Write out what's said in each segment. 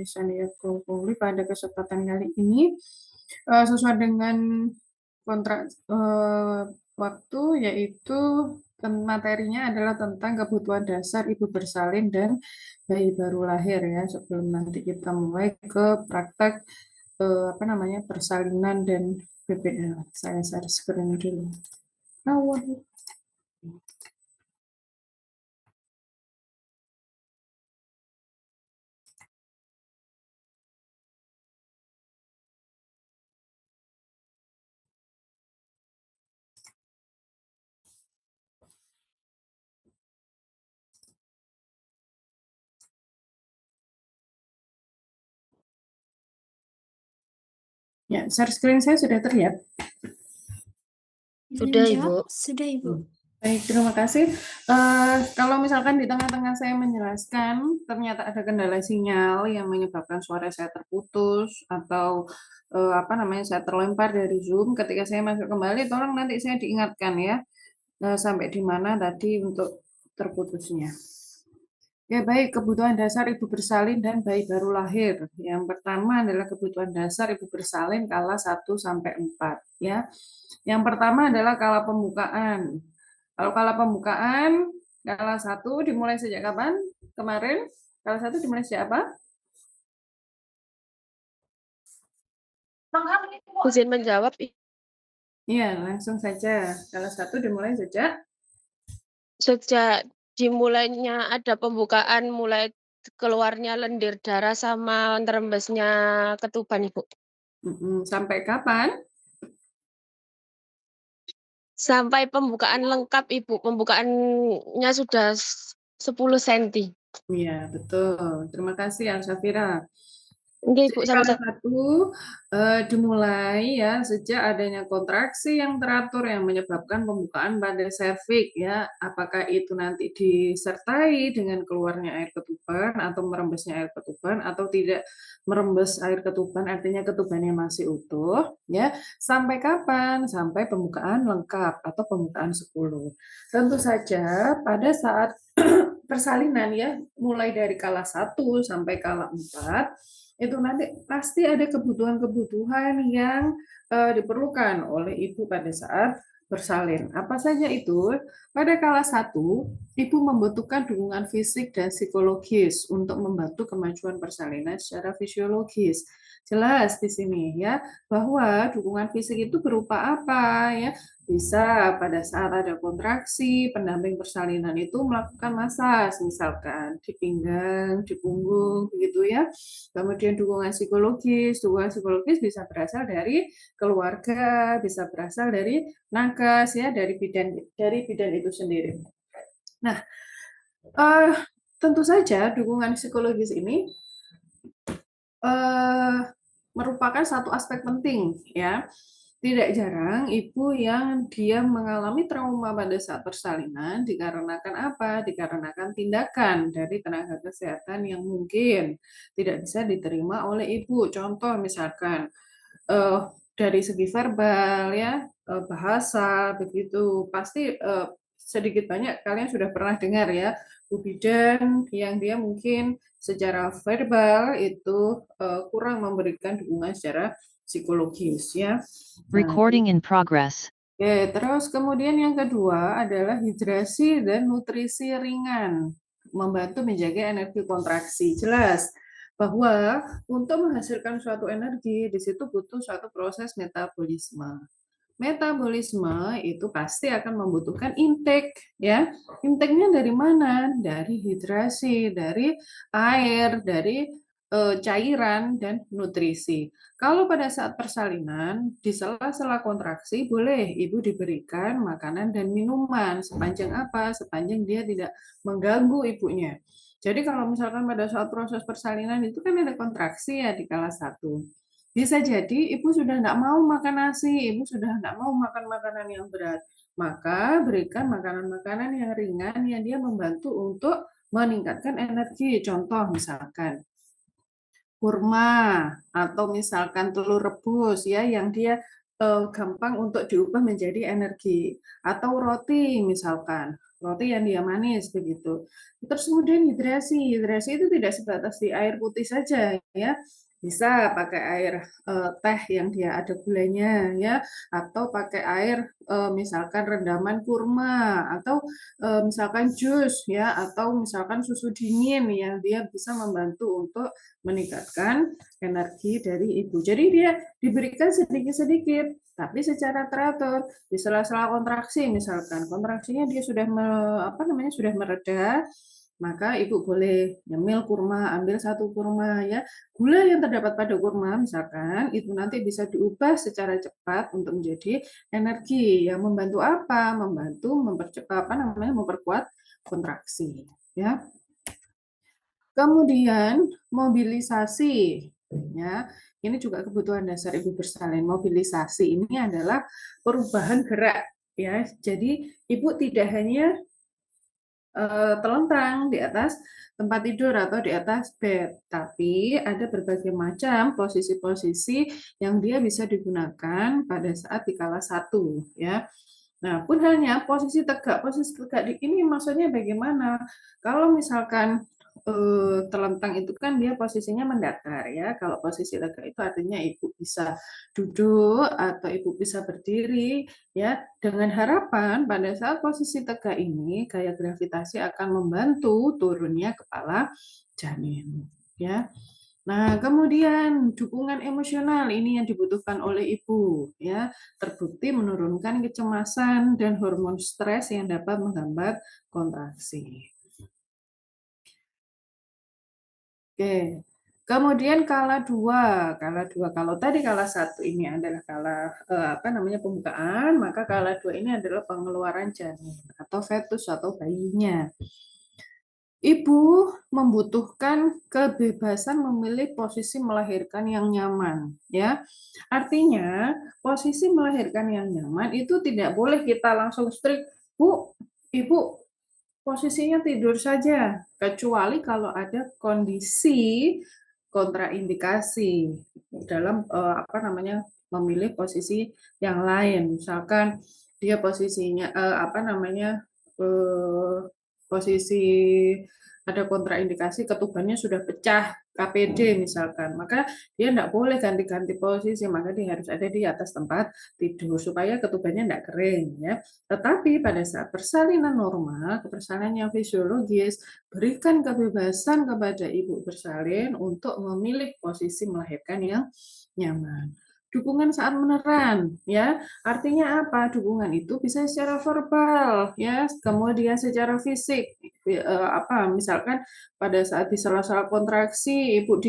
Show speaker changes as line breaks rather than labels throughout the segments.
bisa dikumpuli pada kesempatan kali ini sesuai dengan kontrak waktu, yaitu materinya adalah tentang kebutuhan dasar ibu bersalin dan bayi baru lahir ya. Sebelum nanti kita mulai ke praktek persalinan dan BBL. Saya share screen dulu. Ya, share screen saya sudah terlihat.
Sudah, Ibu.
Sudah, Ibu.
Baik, terima kasih. Kalau misalkan di tengah-tengah saya menjelaskan, ternyata ada kendala sinyal yang menyebabkan suara saya terputus atau saya terlempar dari Zoom. Ketika saya masuk kembali, tolong nanti saya diingatkan ya sampai di mana tadi untuk terputusnya. Ya baik, kebutuhan dasar ibu bersalin dan bayi baru lahir. Yang pertama adalah kebutuhan dasar ibu bersalin kala 1 sampai 4 ya. Yang pertama adalah kala pembukaan. Kalau kala pembukaan, kala 1 dimulai sejak kapan? Kemarin kala 1 dimulai sejak apa?
Izin menjawab.
Iya, langsung saja. Kala 1 dimulai sejak
Dimulainya ada pembukaan, mulai keluarnya lendir darah sama terembesnya ketuban, Ibu.
Sampai kapan?
Sampai pembukaan lengkap, Ibu. Pembukaannya sudah 10 cm.
Iya, betul. Terima kasih, Al-Safira.
Oke, Ibu,
Jadi kala
sama-sama.
1 dimulai ya sejak adanya kontraksi yang teratur yang menyebabkan pembukaan pada serviks ya. Apakah itu nanti disertai dengan keluarnya air ketuban atau merembesnya air ketuban atau tidak merembes air ketuban, artinya ketubannya masih utuh ya. Sampai kapan? Sampai pembukaan lengkap atau pembukaan 10. Tentu saja pada saat persalinan ya, mulai dari kala 1 sampai kala 4 itu nanti pasti ada kebutuhan-kebutuhan yang diperlukan oleh ibu pada saat bersalin. Apa saja itu? Pada kala 1, ibu membutuhkan dukungan fisik dan psikologis untuk membantu kemajuan persalinan secara fisiologis. Jelas di sini ya, bahwa dukungan fisik itu berupa apa ya? Bisa pada saat ada kontraksi, pendamping persalinan itu melakukan masas, misalkan di pinggang, di punggung, begitu ya. Kemudian dukungan psikologis bisa berasal dari keluarga, bisa berasal dari nakes ya, dari bidan itu sendiri. Nah, tentu saja dukungan psikologis ini merupakan satu aspek penting ya. Tidak jarang ibu yang dia mengalami trauma pada saat persalinan dikarenakan apa? Dikarenakan tindakan dari tenaga kesehatan yang mungkin tidak bisa diterima oleh ibu. Contoh misalkan dari segi verbal ya, bahasa begitu. Pasti sedikit banyak kalian sudah pernah dengar ya, Bu bidan yang dia mungkin secara verbal itu kurang memberikan dukungan secara psikologis ya.
Recording in progress.
Oke, terus kemudian yang kedua adalah hidrasi dan nutrisi ringan, membantu menjaga energi kontraksi. Jelas bahwa untuk menghasilkan suatu energi di situ butuh suatu proses metabolisme. Metabolisme itu pasti akan membutuhkan intake ya. Intake-nya dari mana? Dari hidrasi, dari air, dari cairan dan nutrisi. Kalau pada saat persalinan di sela-sela kontraksi boleh ibu diberikan makanan dan minuman sepanjang apa? Sepanjang dia tidak mengganggu ibunya. Jadi kalau misalkan pada saat proses persalinan itu kan ada kontraksi ya di kala 1. Bisa jadi ibu sudah tidak mau makan nasi, ibu sudah tidak mau makan makanan yang berat. Maka berikan makanan-makanan yang ringan yang dia membantu untuk meningkatkan energi. Contoh misalkan kurma atau misalkan telur rebus ya yang dia gampang untuk diubah menjadi energi atau roti misalkan. roti yang dia manis begitu. Terus kemudian hidrasi. Hidrasi itu tidak sebatas di air putih saja ya. Bisa pakai air teh yang dia ada gulanya ya, atau pakai air misalkan rendaman kurma, atau misalkan jus ya, atau misalkan susu dingin yang dia bisa membantu untuk meningkatkan energi dari ibu. Jadi dia diberikan sedikit-sedikit, tapi secara teratur. Di sela-sela kontraksi, misalkan kontraksinya dia sudah sudah mereda, maka ibu boleh nyemil kurma, ambil satu kurma ya. Gula yang terdapat pada kurma misalkan itu nanti bisa diubah secara cepat untuk menjadi energi yang membantu apa? Membantu memperkuat kontraksi ya. Kemudian mobilisasi ya. Ini juga kebutuhan dasar ibu bersalin. Mobilisasi ini adalah perubahan gerak ya. Jadi ibu tidak hanya telentang di atas tempat tidur atau di atas bed, tapi ada berbagai macam posisi-posisi yang dia bisa digunakan pada saat di kala satu ya. Nah, pun hanya posisi tegak di ini maksudnya bagaimana? Kalau misalkan telentang itu kan dia posisinya mendatar ya. Kalau posisi tegak itu artinya ibu bisa duduk atau ibu bisa berdiri ya. Dengan harapan pada saat posisi tegak ini gaya gravitasi akan membantu turunnya kepala janin ya. Nah, kemudian dukungan emosional ini yang dibutuhkan oleh ibu ya, terbukti menurunkan kecemasan dan hormon stres yang dapat menghambat kontraksi. Oke. Kemudian kala dua kalau tadi kala satu ini adalah pembukaan, maka kala dua ini adalah pengeluaran janin atau fetus atau bayinya. Ibu membutuhkan kebebasan memilih posisi melahirkan yang nyaman, ya. Artinya, posisi melahirkan yang nyaman itu tidak boleh kita langsung strict, Bu, Ibu posisinya tidur saja, kecuali kalau ada kondisi kontraindikasi dalam memilih posisi yang lain. Misalkan dia posisinya posisi ada kontraindikasi ketubannya sudah pecah KPD misalkan, maka dia tidak boleh ganti-ganti posisi, maka dia harus ada di atas tempat tidur supaya ketubannya tidak kering ya. Tetapi pada saat persalinan normal, persalinan yang fisiologis, berikan kebebasan kepada ibu bersalin untuk memilih posisi melahirkan yang nyaman. Dukungan saat meneran ya, artinya apa? Dukungan itu bisa secara verbal ya, kemudian secara fisik misalkan pada saat di sela-sela kontraksi ibu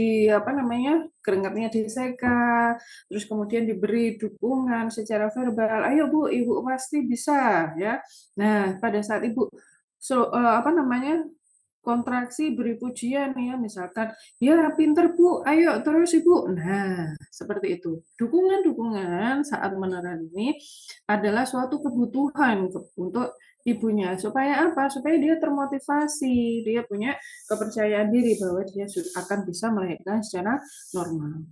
keringatnya diseka, terus kemudian diberi dukungan secara verbal, ayo Bu, ibu pasti bisa ya. Nah, pada saat ibu kontraksi beri pujian ya, misalkan, ya pinter Bu, ayo terus Ibu. Nah, seperti itu. Dukungan-dukungan saat meneran ini adalah suatu kebutuhan untuk ibunya. Supaya apa? Supaya dia termotivasi, dia punya kepercayaan diri bahwa dia akan bisa melahirkan secara normal.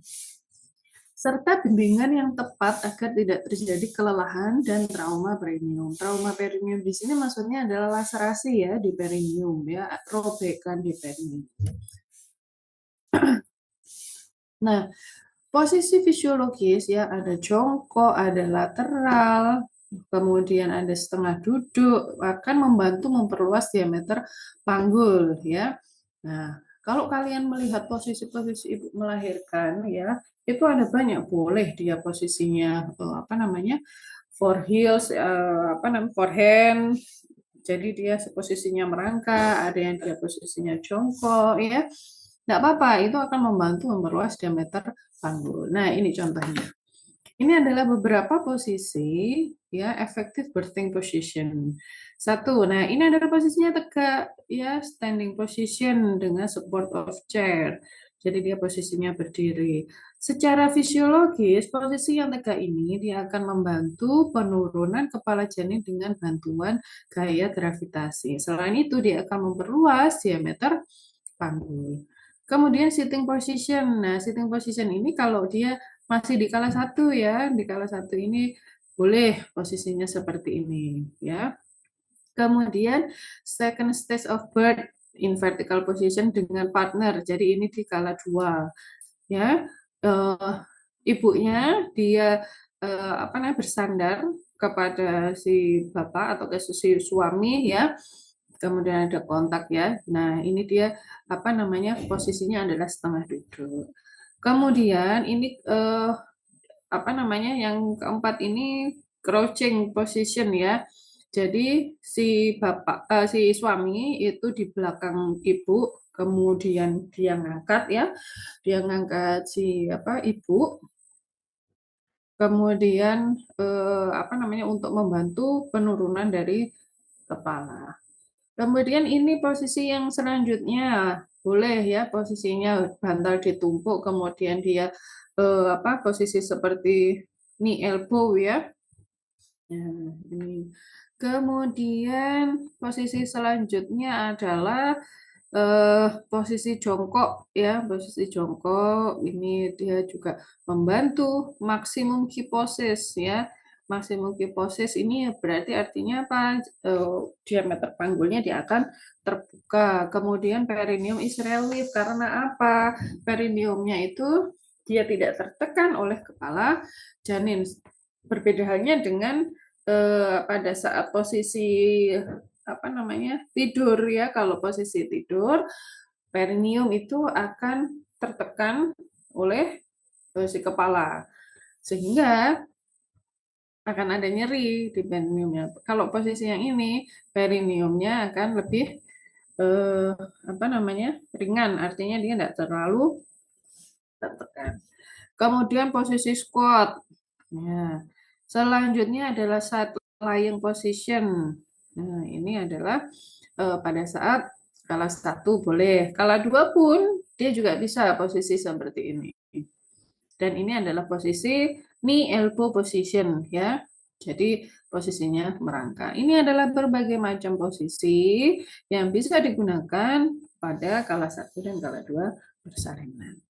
Serta bimbingan yang tepat agar tidak terjadi kelelahan dan trauma perineum. Trauma perineum di sini maksudnya adalah laserasi ya di perineum ya, robekan di perineum. Nah, posisi fisiologis ya ada jongkok, ada lateral, kemudian ada setengah duduk akan membantu memperluas diameter panggul ya. Nah, kalau kalian melihat posisi-posisi ibu melahirkan ya, itu ada banyak, boleh dia posisinya forehand, jadi dia posisinya merangkak, ada yang dia posisinya jongkok ya. Enggak apa-apa, itu akan membantu memperluas diameter panggul. Nah, ini contohnya. Ini adalah beberapa posisi ya effective birthing position. Satu, nah ini adalah posisinya tegak ya, standing position dengan support of chair. Jadi dia posisinya berdiri. Secara fisiologis, posisi yang tegak ini dia akan membantu penurunan kepala janin dengan bantuan gaya gravitasi. Selain itu, dia akan memperluas diameter panggul. Kemudian sitting position. Nah, sitting position ini kalau dia masih di kala satu ya, di kala satu ini boleh posisinya seperti ini ya. Kemudian second stage of birth in vertical position dengan partner. Jadi ini di kala 2 ya. Ibunya dia bersandar kepada si bapak atau ke si suami ya. Kemudian ada kontak ya. Nah, ini dia posisinya adalah setengah duduk. Kemudian ini yang keempat ini crouching position ya. Jadi si suami itu di belakang ibu, kemudian dia ngangkat ibu, kemudian untuk membantu penurunan dari kepala. Kemudian ini posisi yang selanjutnya, boleh ya posisinya bantal ditumpuk, kemudian dia posisi seperti knee elbow ya. Nah, ini. Kemudian posisi selanjutnya adalah posisi jongkok ya, posisi jongkok ini dia juga membantu maksimum kiposis ya. Maksimum kiposis ini berarti artinya apa? Diameter panggulnya dia akan terbuka. Kemudian perineum is relief karena apa? Perineumnya itu dia tidak tertekan oleh kepala janin. Berbeda halnya dengan pada saat posisi tidur ya. Kalau posisi tidur, perineum itu akan tertekan oleh si kepala, sehingga akan ada nyeri di perineumnya. Kalau posisi yang ini, perineumnya akan lebih ringan, artinya dia tidak terlalu tertekan. Kemudian posisi squat. Ya. Selanjutnya adalah side lying position. Nah, ini adalah pada saat skala 1 boleh, skala 2 pun dia juga bisa posisi seperti ini. Dan ini adalah posisi knee elbow position ya. Jadi posisinya merangkak. Ini adalah berbagai macam posisi yang bisa digunakan pada kala 1 dan kala 2 persalinan.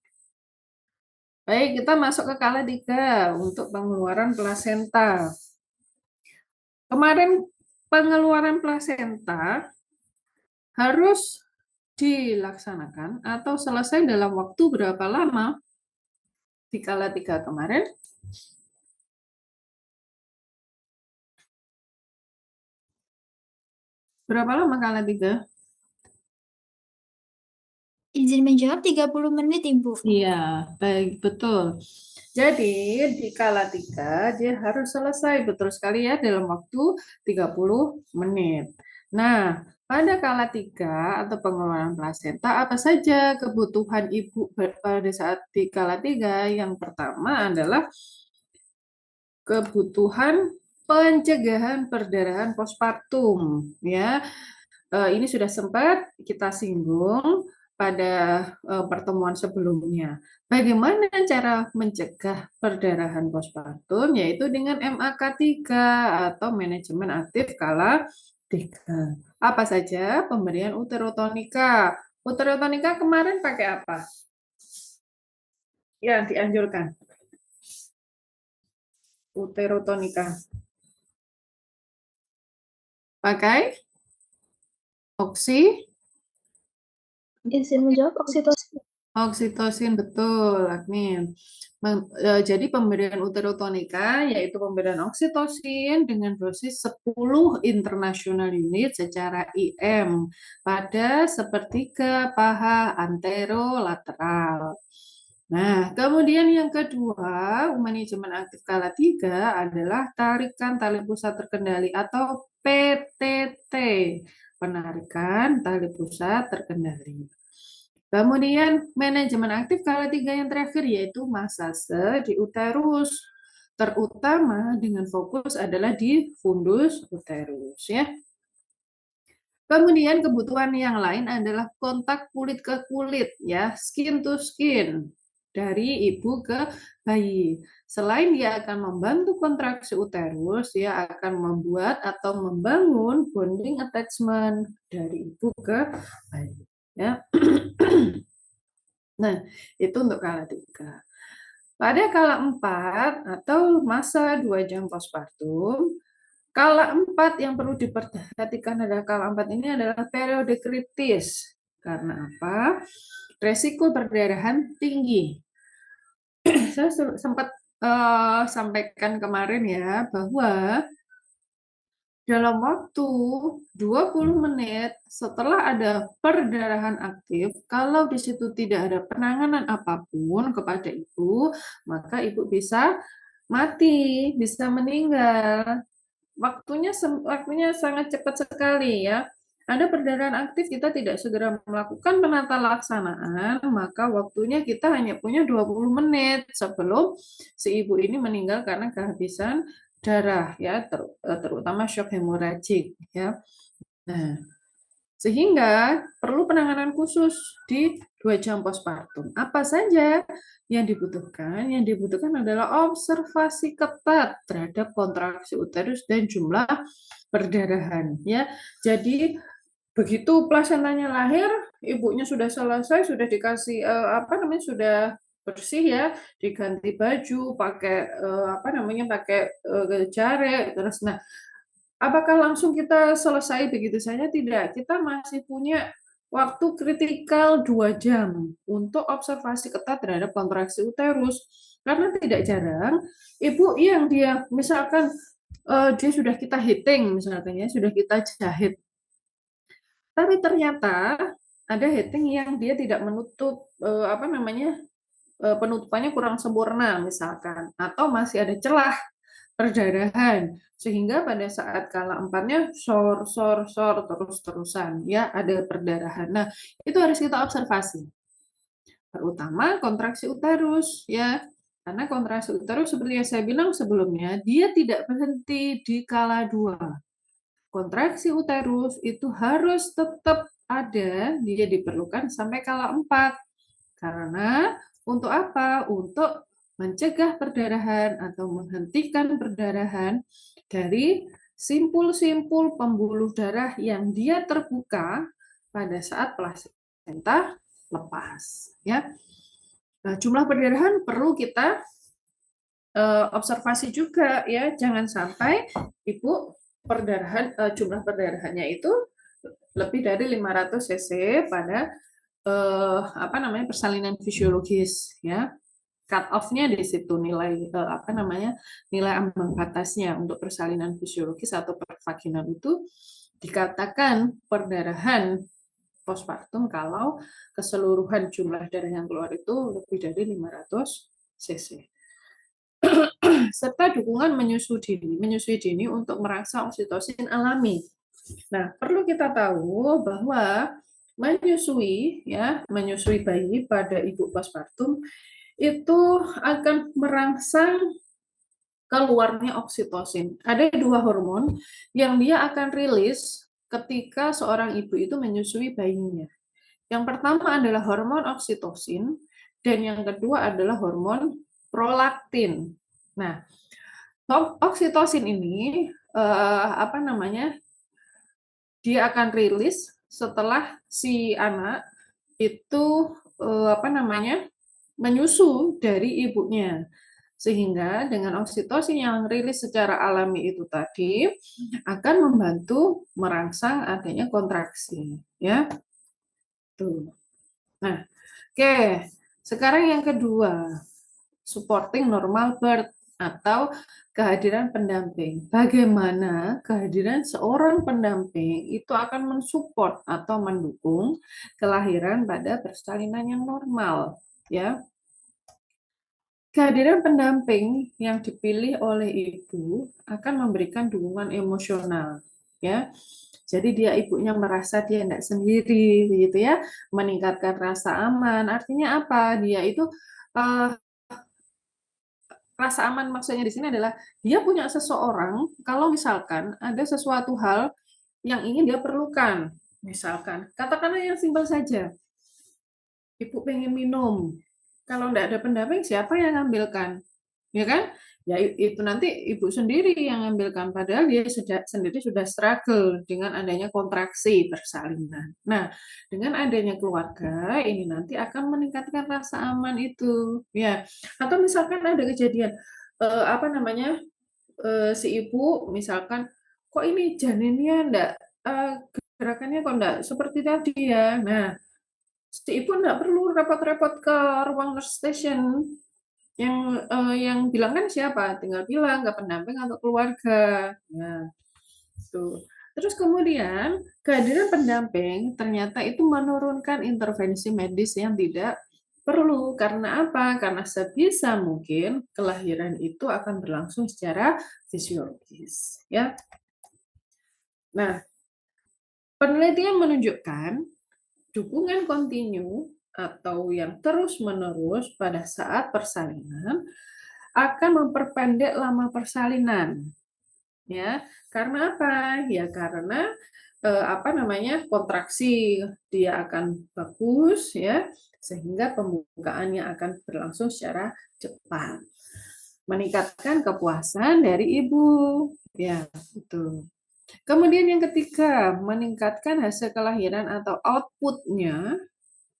Baik, kita masuk ke kala 3 untuk pengeluaran plasenta. Kemarin pengeluaran plasenta harus dilaksanakan atau selesai dalam waktu berapa lama? Di kala 3 kemarin, berapa lama kala 3?
Izin menjawab 30 menit, Ibu.
Iya, baik, betul. Jadi, di kala 3, dia harus selesai, betul sekali ya, dalam waktu 30 menit. Nah, pada kala 3 atau pengeluaran plasenta, apa saja kebutuhan ibu pada saat di kala 3? Yang pertama adalah kebutuhan pencegahan perdarahan postpartum ya. Ini sudah sempat kita singgung pada pertemuan sebelumnya. Bagaimana cara mencegah perdarahan postpartum? Yaitu dengan MAK3 atau manajemen aktif kala 3. Apa saja? Pemberian uterotonika. Uterotonika kemarin pakai apa? Yang dianjurkan. Uterotonika. Pakai
Izin menjawab oksitosin.
Oksitosin, betul, Agnin. Jadi pemberian uterotonika yaitu pemberian oksitosin dengan dosis 10 international unit secara IM pada sepertiga paha anterolateral. Nah, kemudian yang kedua, manajemen aktif kala 3 adalah tarikan tali pusat terkendali atau PTT, penarikan tali pusat terkendali. Kemudian manajemen aktif kala 3 yang terakhir yaitu masase di uterus, terutama dengan fokus adalah di fundus uterus ya. Kemudian kebutuhan yang lain adalah kontak kulit ke kulit ya, skin to skin dari ibu ke bayi. Selain dia akan membantu kontraksi uterus, dia akan membuat atau membangun bonding attachment dari ibu ke bayi ya. Nah, itu untuk kala 3. Pada kala 4 atau masa 2 jam postpartum, Kala 4 yang perlu diperhatikan adalah kala 4 ini adalah periode kritis. Karena apa? Resiko perdarahan tinggi. Saya sempat sampaikan kemarin ya bahwa dalam waktu 20 menit setelah ada perdarahan aktif, kalau di situ tidak ada penanganan apapun kepada ibu, maka ibu bisa mati, bisa meninggal. Waktunya sangat cepat sekali ya. Ada perdarahan aktif, kita tidak segera melakukan penata laksanaan, maka waktunya kita hanya punya 20 menit sebelum si ibu ini meninggal karena kehabisan darah ya, terutama shock hemoragik ya. Nah, sehingga perlu penanganan khusus di 2 jam postpartum. Apa saja yang dibutuhkan? Yang dibutuhkan adalah observasi ketat terhadap kontraksi uterus dan jumlah perdarahan ya. Jadi begitu plasentanya lahir, ibunya sudah selesai, sudah dikasih sudah bersih ya, diganti baju, pakai jare, terus nah apakah langsung kita selesai begitu saja? Tidak, kita masih punya waktu kritikal 2 jam untuk observasi ketat terhadap kontraksi uterus. Karena tidak jarang ibu yang dia misalkan dia sudah kita hitting misalkan ya, sudah kita jahit. Tapi ternyata ada hitting yang dia tidak menutup penutupannya kurang sempurna misalkan, atau masih ada celah perdarahan sehingga pada saat kala 4-nya sor terus-terusan ya ada perdarahan. Nah, itu harus kita observasi. Terutama kontraksi uterus ya. Karena kontraksi uterus seperti yang saya bilang sebelumnya, dia tidak berhenti di kala 2. Kontraksi uterus itu harus tetap ada, dia diperlukan sampai kala 4. Karena untuk apa? Untuk mencegah perdarahan atau menghentikan perdarahan dari simpul-simpul pembuluh darah yang dia terbuka pada saat plasenta lepas. Ya. Nah, jumlah perdarahan perlu kita observasi juga ya, jangan sampai ibu jumlah perdarahannya itu lebih dari 500 cc pada persalinan fisiologis ya. Cut off-nya di situ nilai nilai ambang batasnya untuk persalinan fisiologis atau pervaginal itu dikatakan perdarahan postpartum kalau keseluruhan jumlah darah yang keluar itu lebih dari 500 cc. Serta dukungan menyusui dini untuk merangsang oksitosin alami. Nah, perlu kita tahu bahwa menyusui bayi pada ibu postpartum itu akan merangsang keluarnya oksitosin. Ada 2 hormon yang dia akan rilis ketika seorang ibu itu menyusui bayinya. Yang pertama adalah hormon oksitosin dan yang kedua adalah hormon prolaktin. Nah, oksitosin ini dia akan rilis setelah si anak itu menyusu dari ibunya. Sehingga dengan oksitosin yang rilis secara alami itu tadi akan membantu merangsang adanya kontraksi, ya. Tuh. Nah, oke. Sekarang yang kedua, supporting normal birth atau kehadiran pendamping. Bagaimana kehadiran seorang pendamping itu akan mensupport atau mendukung kelahiran pada persalinan yang normal, ya. Kehadiran pendamping yang dipilih oleh ibu akan memberikan dukungan emosional, ya. Jadi ibunya merasa dia tidak sendiri, gitu ya, meningkatkan rasa aman. Artinya apa? Dia itu rasa aman maksudnya di sini adalah dia punya seseorang kalau misalkan ada sesuatu hal yang ingin dia perlukan. Misalkan, katakanlah yang simpel saja. Ibu pengen minum. Kalau tidak ada pendamping, siapa yang ngambilkan? Ya kan? Ya itu nanti ibu sendiri yang ngambilkan. Padahal dia sendiri sudah struggle dengan adanya kontraksi persalinan. Nah, dengan adanya keluarga, ini nanti akan meningkatkan rasa aman itu. Ya. Atau misalkan ada kejadian, si ibu misalkan kok ini janinnya enggak, gerakannya kok enggak seperti tadi ya. Nah, si ibu enggak perlu repot-repot ke ruang nurse station. Yang bilang kan siapa? Tinggal bilang ke pendamping atau keluarga. Nah, tuh. Terus kemudian kehadiran pendamping ternyata itu menurunkan intervensi medis yang tidak perlu. Karena apa? Karena sebisa mungkin kelahiran itu akan berlangsung secara fisiologis, ya. Nah, penelitian menunjukkan dukungan kontinu atau yang terus-menerus pada saat persalinan akan memperpendek lama persalinan. Ya, karena apa? Ya karena kontraksi dia akan bagus ya, sehingga pembukaannya akan berlangsung secara cepat. Meningkatkan kepuasan dari ibu. Ya, itu. Kemudian yang ketiga, meningkatkan hasil kelahiran atau output-nya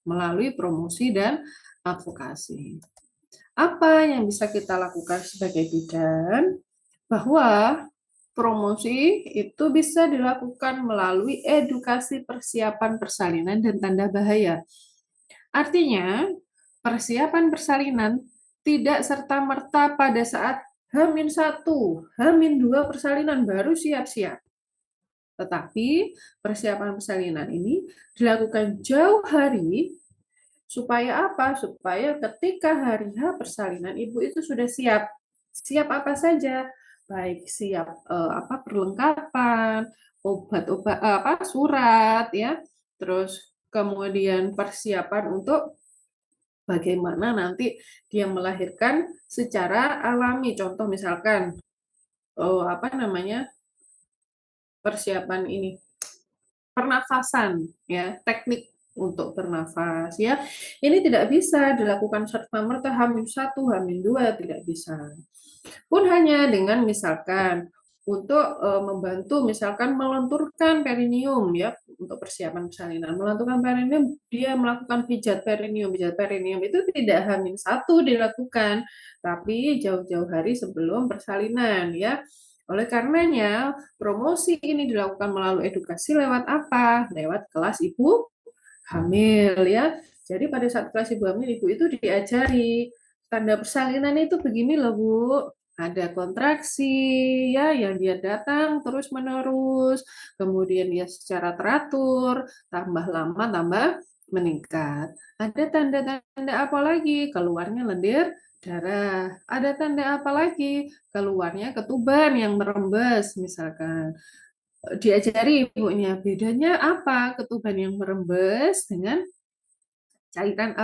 melalui promosi dan advokasi. Apa yang bisa kita lakukan sebagai bidan? Bahwa promosi itu bisa dilakukan melalui edukasi persiapan persalinan dan tanda bahaya. Artinya, persiapan persalinan tidak serta-merta pada saat H-1, H-2 persalinan baru siap-siap. Tetapi persiapan persalinan ini dilakukan jauh hari supaya apa? Supaya ketika hari H persalinan ibu itu sudah siap. Siap apa saja? Baik siap perlengkapan, obat-obat surat ya. Terus kemudian persiapan untuk bagaimana nanti dia melahirkan secara alami. Contoh misalkan persiapan ini pernafasan ya, teknik untuk bernafas ya. Ini tidak bisa dilakukan serta-merta H-1, H-2 tidak bisa. Pun hanya dengan misalkan untuk membantu misalkan melenturkan perineum ya, untuk persiapan persalinan. Melenturkan perineum, dia melakukan pijat perineum. Pijat perineum itu tidak H-1 dilakukan, tapi jauh-jauh hari sebelum persalinan ya. Oleh karenanya, promosi ini dilakukan melalui edukasi lewat apa? Lewat kelas ibu hamil ya. Jadi pada saat kelas ibu hamil, ibu itu diajari tanda persalinan itu begini loh Bu. Ada kontraksi ya yang dia datang terus-menerus, kemudian dia secara teratur, tambah lama tambah meningkat. Ada tanda-tanda apa lagi? Keluarnya lendir darah. Ada tanda apa lagi? Keluarnya ketuban yang merembes misalkan. Diajari ibunya, bedanya apa ketuban yang merembes dengan cairan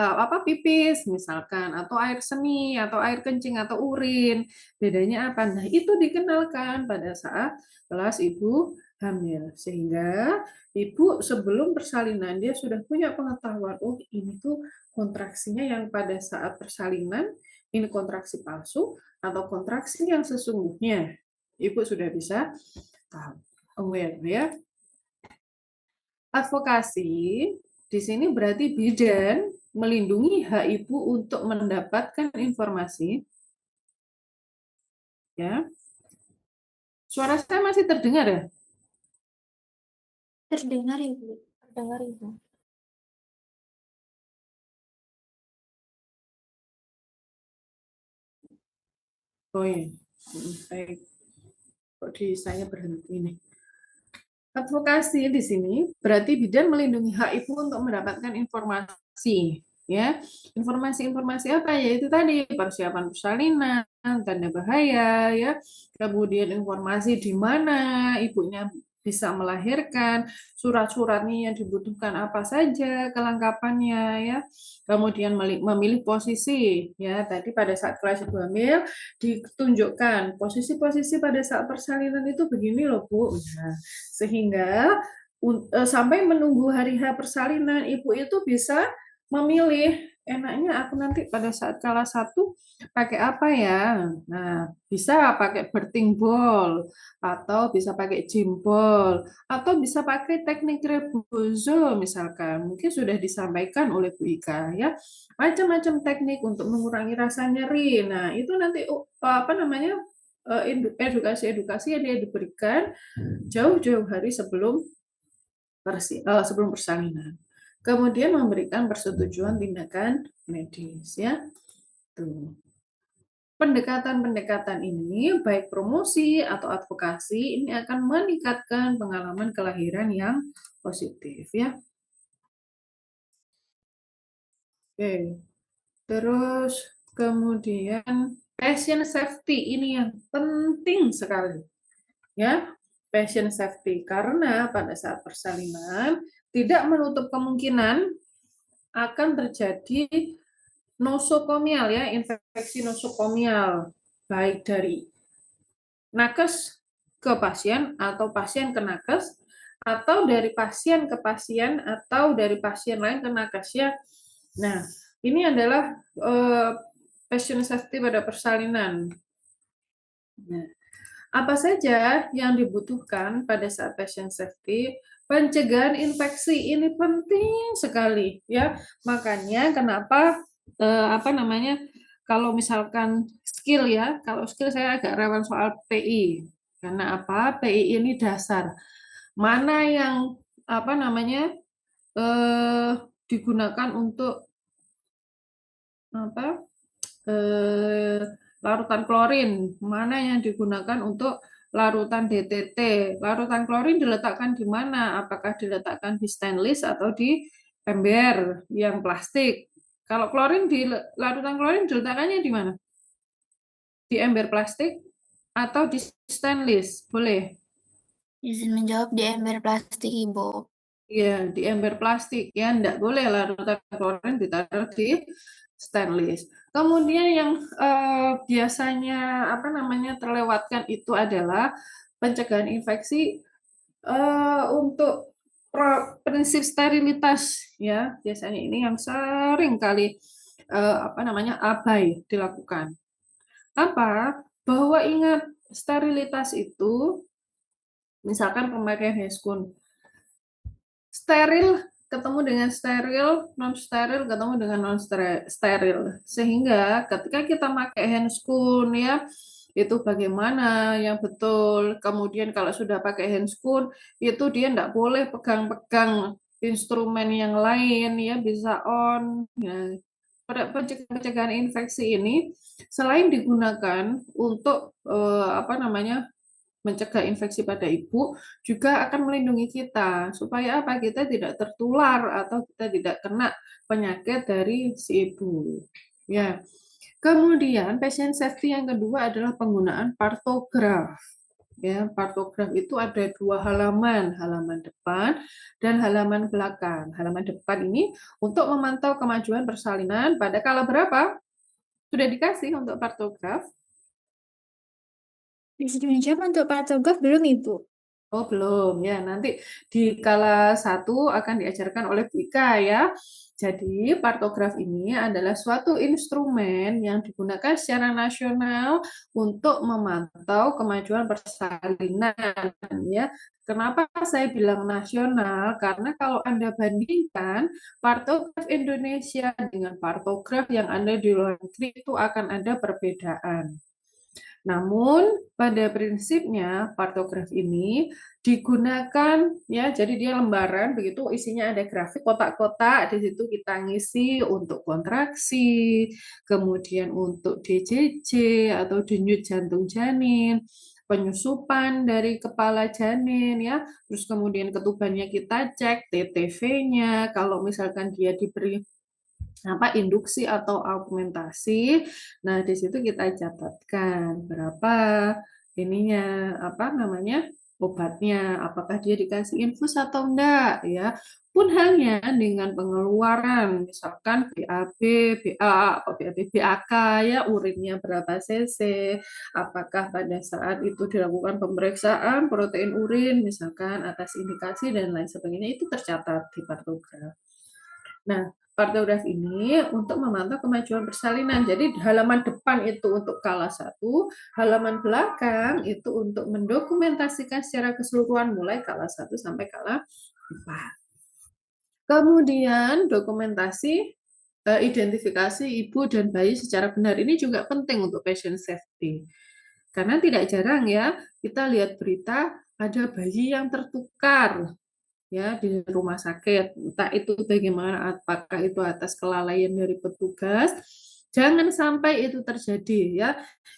pipis misalkan atau air seni atau air kencing atau urin. Bedanya apa? Nah, itu dikenalkan pada saat kelas ibu hamil. Sehingga ibu sebelum persalinan dia sudah punya pengetahuan, oh ini tuh kontraksinya yang pada saat persalinan ini kontraksi palsu atau kontraksi yang sesungguhnya. Ibu sudah bisa tahu, aware ya. Advokasi di sini berarti bidan melindungi hak ibu untuk mendapatkan informasi. Ya. Suara saya masih terdengar ya?
Terdengar ya, Bu?
Terdengar Ibu.
Oh iya. Baik. Kok di saya berhenti nih. Advokasi di sini berarti bidan melindungi hak ibu untuk mendapatkan informasi, ya. Informasi-informasi apa? Yaitu tadi persiapan persalinan, tanda bahaya, ya. Kemudian informasi di mana ibunya bisa melahirkan, surat-suratnya yang dibutuhkan apa saja, kelengkapannya, ya. Kemudian memilih posisi, ya. Tadi pada saat kelas ibu hamil ditunjukkan posisi-posisi pada saat persalinan itu begini loh, Bu. Nah, sehingga sampai menunggu hari H persalinan, ibu itu bisa memilih, enaknya aku nanti pada saat kelas 1 pakai apa ya? Nah, bisa pakai birthing ball, atau bisa pakai gym ball, atau bisa pakai teknik rebozo misalkan. Mungkin sudah disampaikan oleh Bu Ika ya. Macam-macam teknik untuk mengurangi rasa nyeri. Nah, itu nanti edukasi-edukasi yang dia diberikan jauh-jauh hari sebelum sebelum persalinan. Kemudian memberikan persetujuan tindakan medis ya. Tuh. Pendekatan-pendekatan ini baik promosi atau advokasi ini akan meningkatkan pengalaman kelahiran yang positif ya. Oke. Terus kemudian patient safety ini yang penting sekali ya. Patient safety karena pada saat persalinan tidak menutup kemungkinan akan terjadi nosokomial ya, infeksi nosokomial baik dari nakes ke pasien atau pasien ke nakes atau dari pasien ke pasien atau dari pasien lain ke nakes ya. Nah, ini adalah patient safety pada persalinan. Nah, apa saja yang dibutuhkan pada saat patient safety? Pencegahan infeksi ini penting sekali ya. Makanya kenapa kalau misalkan skill ya, kalau skill saya agak rawan soal PI. Karena apa? PI ini dasar. Mana yang digunakan untuk larutan klorin, mana yang digunakan untuk larutan DTT. Larutan klorin diletakkan di mana? Apakah diletakkan di stainless atau di ember yang plastik? Kalau larutan klorin diletakkannya di mana? Di ember plastik atau di stainless? Boleh?
Izin menjawab di ember plastik, Ibu.
Iya, di ember plastik ya, enggak boleh larutan klorin ditaruh di stainless. Kemudian yang biasanya terlewatkan itu adalah pencegahan infeksi untuk prinsip sterilitas ya. Biasanya ini yang sering kali abai dilakukan. Apa? Bahwa ingat sterilitas itu misalkan pemakaian handskun steril ketemu dengan steril, non steril ketemu dengan non steril. Sehingga ketika kita pakai handskun ya, itu bagaimana yang betul. Kemudian kalau sudah pakai handskun, itu dia enggak boleh pegang-pegang instrumen yang lain ya, bisa on. Nah, pada pencegahan infeksi ini selain digunakan untuk mencegah infeksi pada ibu juga akan melindungi kita supaya apa kita tidak tertular atau kita tidak kena penyakit dari si ibu ya. Kemudian patient safety yang kedua adalah penggunaan partograf ya. Partograf itu ada 2 halaman, halaman depan dan halaman belakang. Halaman depan ini untuk memantau kemajuan persalinan pada kala berapa sudah dikasih untuk partograf.
Izin menjawab untuk partograf belum, Ibu?
Oh belum ya, nanti di kala 1 akan diajarkan oleh Bu Ika ya. Jadi partograf ini adalah suatu instrumen yang digunakan secara nasional untuk memantau kemajuan persalinan ya. Kenapa saya bilang nasional? Karena kalau Anda bandingkan partograf Indonesia dengan partograf yang ada di luar negeri itu akan ada perbedaan. Namun pada prinsipnya partograf ini digunakan ya, jadi dia lembaran begitu isinya ada grafik kotak-kotak, di situ kita ngisi untuk kontraksi, kemudian untuk DJJ atau denyut jantung janin, penyusupan dari kepala janin ya, terus kemudian ketubannya kita cek, TTV-nya, kalau misalkan dia diberi induksi atau augmentasi. Nah, di situ kita catatkan berapa obatnya, apakah dia dikasih infus atau enggak ya. Pun hanya dengan pengeluaran misalkan BAB, BA atau BAB BAK ya, urinnya berapa cc, apakah pada saat itu dilakukan pemeriksaan protein urin misalkan atas indikasi dan lain sebagainya itu tercatat di partograf. Nah, partograf ini untuk memantau kemajuan persalinan. Jadi halaman depan itu untuk kala 1, halaman belakang itu untuk mendokumentasikan secara keseluruhan mulai kala 1 sampai kala 4. Kemudian dokumentasi identifikasi ibu dan bayi secara benar. Ini juga penting untuk patient safety. Karena tidak jarang ya kita lihat berita ada bayi yang tertukar ya di rumah sakit. Entah itu bagaimana, apakah itu atas kelalaian dari petugas. Jangan sampai itu terjadi ya.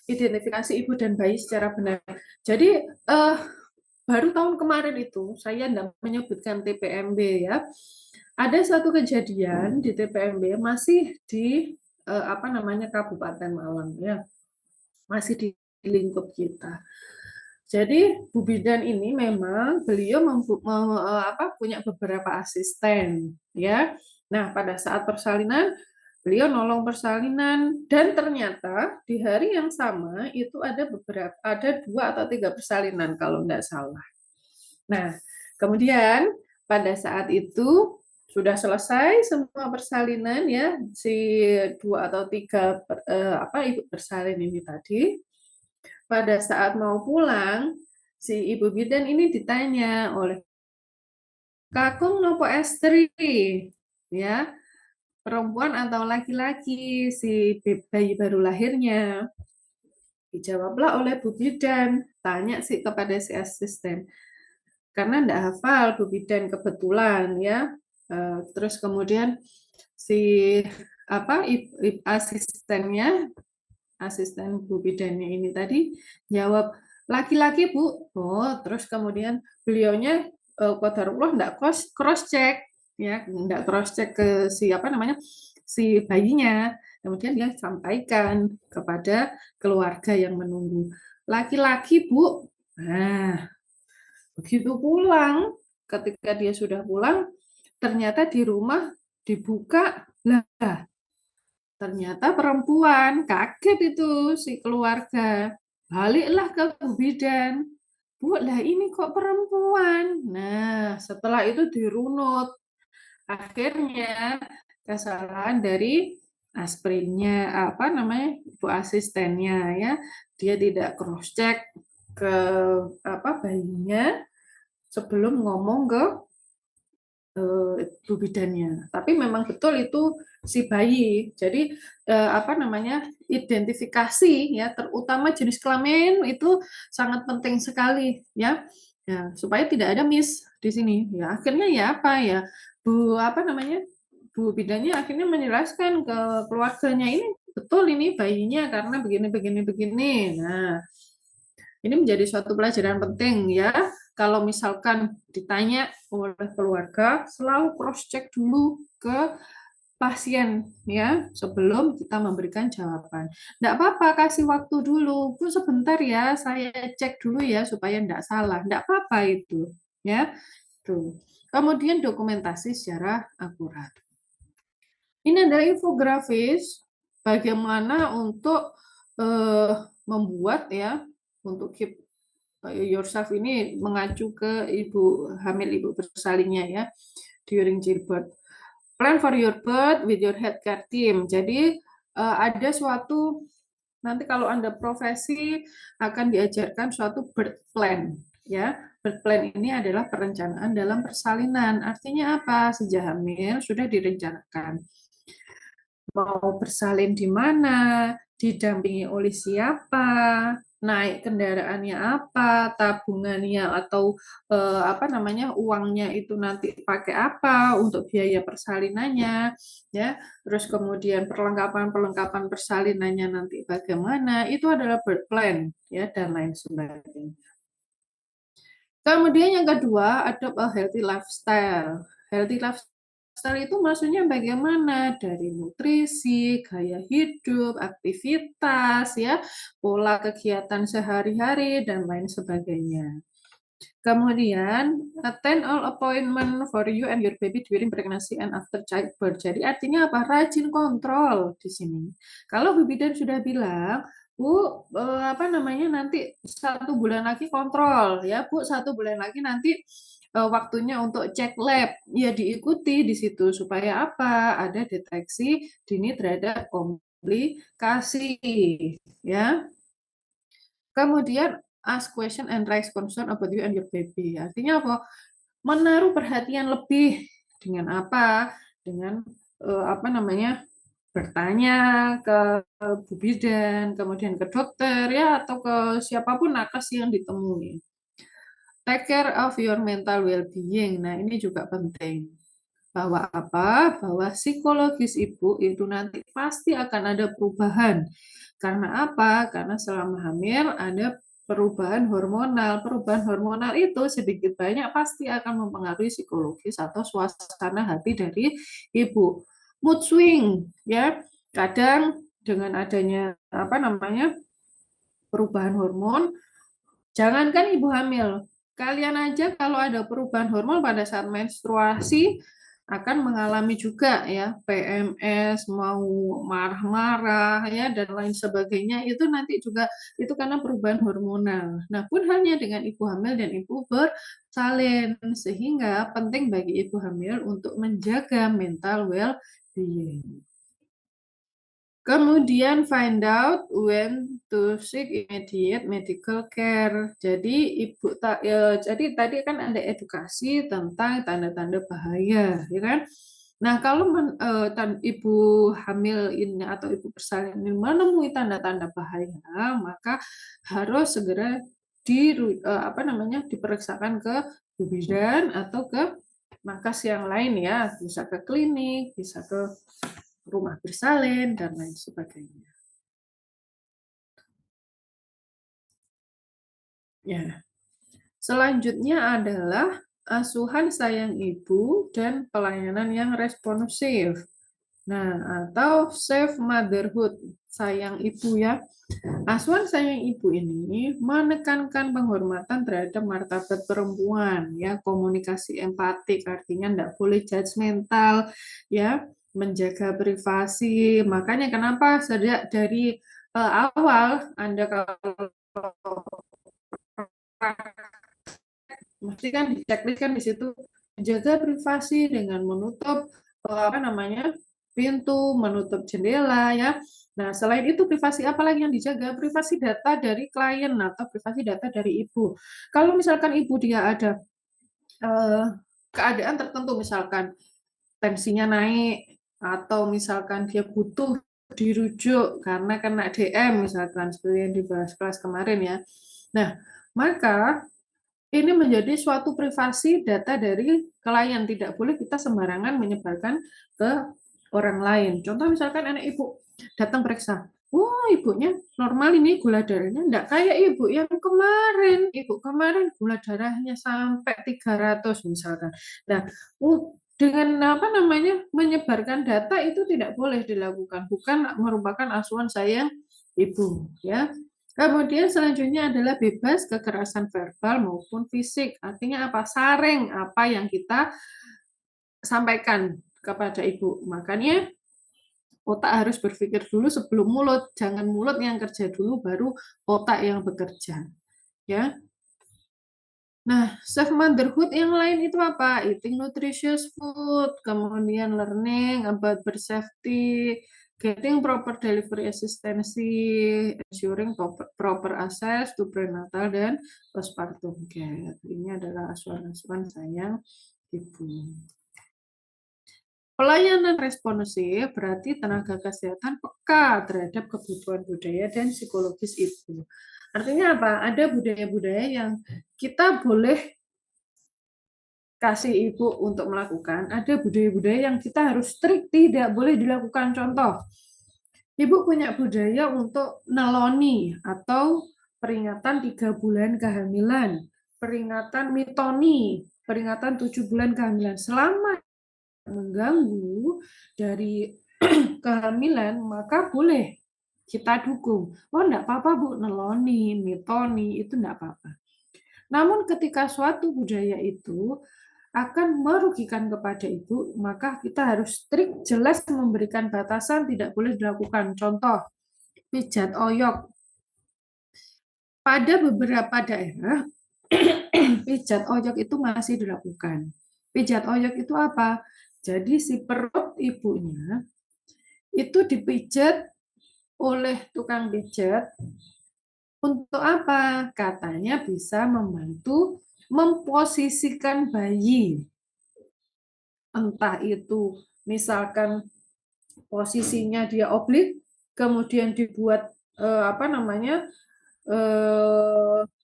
Identifikasi ibu dan bayi secara benar. Jadi baru tahun kemarin itu saya tidak menyebutkan TPMB ya. Ada satu kejadian di TPMB masih di apa namanya Kabupaten Malang ya. Masih di lingkup kita. Jadi Bu Bidan ini memang beliau punya beberapa asisten ya. Nah, pada saat persalinan beliau nolong persalinan dan ternyata di hari yang sama itu ada 2 atau 3 persalinan kalau tidak salah. Nah, kemudian pada saat itu sudah selesai semua persalinan ya si 2 atau 3 ibu bersalin ini tadi. Pada saat mau pulang, si Ibu Bidan ini ditanya oleh Kakung nopo estri, ya, perempuan atau laki-laki si bayi baru lahirnya. Dijawablah oleh Bu Bidan, tanya sih kepada si asisten. Karena enggak hafal Bu Bidan kebetulan ya. Terus kemudian si asistennya, asisten Bu Bidannya ini tadi jawab laki-laki Bu. Oh, terus kemudian beliaunya qadarullah enggak cross check ya, enggak cross check ke si bayinya. Kemudian dia sampaikan kepada keluarga yang menunggu. Laki-laki Bu. Nah, begitu pulang, ketika dia sudah pulang, ternyata di rumah dibuka, lah ternyata perempuan. Kaget itu si keluarga. Baliklah ke Bu Bidan. Bu, lah ini kok perempuan? Nah, setelah itu dirunut. Akhirnya kesalahan dari asprinnya, Bu asistennya ya. Dia tidak cross check ke bayinya sebelum ngomong ke Bu bidannya. Tapi memang betul itu si bayi. Jadi identifikasi ya, terutama jenis kelamin itu sangat penting sekali ya. Ya, supaya tidak ada miss di sini. Ya, akhirnya ya Bu bidannya akhirnya menjelaskan ke keluarganya ini betul ini bayinya karena begini begini begini. Nah, ini menjadi suatu pelajaran penting ya. Kalau misalkan ditanya oleh keluarga, selalu cross check dulu ke pasien ya sebelum kita memberikan jawaban. Enggak apa-apa kasih waktu dulu. Bu sebentar ya, saya cek dulu ya supaya enggak salah. Enggak apa-apa itu ya. Tuh. Kemudian dokumentasi secara akurat. Ini adalah infografis bagaimana untuk membuat ya untuk keep yourself ini mengacu ke ibu hamil, ibu bersalinnya ya during childbirth. Plan for your birth with your healthcare team. Jadi ada suatu nanti kalau Anda profesi akan diajarkan suatu birth plan ya. Birth plan ini adalah perencanaan dalam persalinan. Artinya apa? Sejak hamil sudah direncanakan. Mau bersalin di mana, didampingi oleh siapa, naik kendaraannya apa, tabungannya atau uangnya itu nanti pakai apa untuk biaya persalinannya, ya. Terus kemudian perlengkapan persalinannya nanti bagaimana, itu adalah birth plan, ya, dan lain sebagainya. Kemudian yang kedua, adopt a healthy lifestyle. Healthy lifestyle itu maksudnya bagaimana? Dari nutrisi, gaya hidup, aktivitas, ya, pola kegiatan sehari-hari, dan lain sebagainya. Kemudian, attend all appointment for you and your baby during pregnancy and after childbirth. Jadi artinya apa? Rajin kontrol di sini. Kalau Bu Bidan sudah bilang, Bu, nanti 1 bulan lagi kontrol, ya Bu, 1 bulan lagi nanti waktunya untuk cek lab, ya diikuti di situ supaya apa? Ada deteksi dini terhadap komplikasi, ya. Kemudian ask question and raise concern about you and your baby. Artinya apa? Menaruh perhatian lebih dengan apa? Dengan bertanya ke Bu Bidan, kemudian ke dokter ya, atau ke siapapun nakes yang ditemui. Take care of your mental well-being. Nah, ini juga penting. Bahwa apa? Bahwa psikologis ibu itu nanti pasti akan ada perubahan. Karena apa? Karena selama hamil ada perubahan hormonal. Perubahan hormonal itu sedikit banyak pasti akan mempengaruhi psikologis atau suasana hati dari ibu. Mood swing, ya. Kadang dengan adanya apa namanya perubahan hormon, jangankan ibu hamil, kalian aja kalau ada perubahan hormon pada saat menstruasi akan mengalami juga ya PMS, mau marah-marah ya dan lain sebagainya, itu nanti juga itu karena perubahan hormonal. Nah, pun hanya dengan ibu hamil dan ibu bersalin, sehingga penting bagi ibu hamil untuk menjaga mental well-being. Kemudian find out when to seek immediate medical care. Jadi jadi tadi kan ada edukasi tentang tanda-tanda bahaya, ya kan? Nah, kalau ibu hamil ini atau ibu bersalin ini menemui tanda-tanda bahaya, maka harus segera diperiksakan ke bidan atau ke nakes yang lain ya, bisa ke klinik, bisa ke rumah bersalin, dan lain sebagainya. Ya. Selanjutnya adalah asuhan sayang ibu dan pelayanan yang responsif. Nah, atau safe motherhood, sayang ibu ya. Asuhan sayang ibu ini menekankan penghormatan terhadap martabat perempuan, ya, komunikasi empatik, artinya tidak boleh judgmental, ya, menjaga privasi. Makanya kenapa sejak dari awal Anda kalau mesti kan di checklist kan di situ menjaga privasi dengan menutup pintu, menutup jendela ya. Nah, selain itu privasi apa lagi yang dijaga? Privasi data dari klien atau privasi data dari ibu. Kalau misalkan ibu dia ada keadaan tertentu, misalkan tensinya naik atau misalkan dia butuh dirujuk karena kena DM misalkan seperti yang dibahas kelas kemarin ya. Nah, maka ini menjadi suatu privasi data dari klien, tidak boleh kita sembarangan menyebarkan ke orang lain. Contoh misalkan anak ibu datang periksa, wah ibunya normal ini gula darahnya, enggak kayak ibu yang kemarin. Ibu kemarin gula darahnya sampai 300 misalkan. Nah, dengan menyebarkan data itu tidak boleh dilakukan, bukan merupakan asuhan sayang ibu ya. Kemudian selanjutnya adalah bebas kekerasan verbal maupun fisik. Artinya apa? Saring apa yang kita sampaikan kepada ibu. Makanya otak harus berpikir dulu sebelum mulut. Jangan mulut yang kerja dulu, baru otak yang bekerja. Ya. Nah, self motherhood yang lain itu apa? Eating nutritious food, kemudian learning about birth safety, getting proper delivery assistance, ensuring proper access to prenatal dan postpartum care. Ini adalah asuhan-asuhan sayang ibu. Pelayanan responsif berarti tenaga kesehatan peka terhadap kebutuhan budaya dan psikologis ibu. Artinya apa? Ada budaya-budaya yang kita boleh kasih ibu untuk melakukan, ada budaya-budaya yang kita harus strict, tidak boleh dilakukan. Contoh, ibu punya budaya untuk neloni atau peringatan 3 bulan kehamilan, peringatan mitoni, peringatan 7 bulan kehamilan. Selama mengganggu dari kehamilan, maka boleh kita dukung. Oh, enggak apa-apa Bu, neloni, mitoni, itu enggak apa-apa. Namun ketika suatu budaya itu akan merugikan kepada ibu, maka kita harus strict, jelas memberikan batasan, tidak boleh dilakukan. Contoh, pijat oyok. Pada beberapa daerah, pijat oyok itu masih dilakukan. Pijat oyok itu apa? Jadi si perut ibunya itu dipijat oleh tukang pijat. Untuk apa? Katanya bisa membantu memposisikan bayi. Entah itu misalkan posisinya dia oblik, kemudian dibuat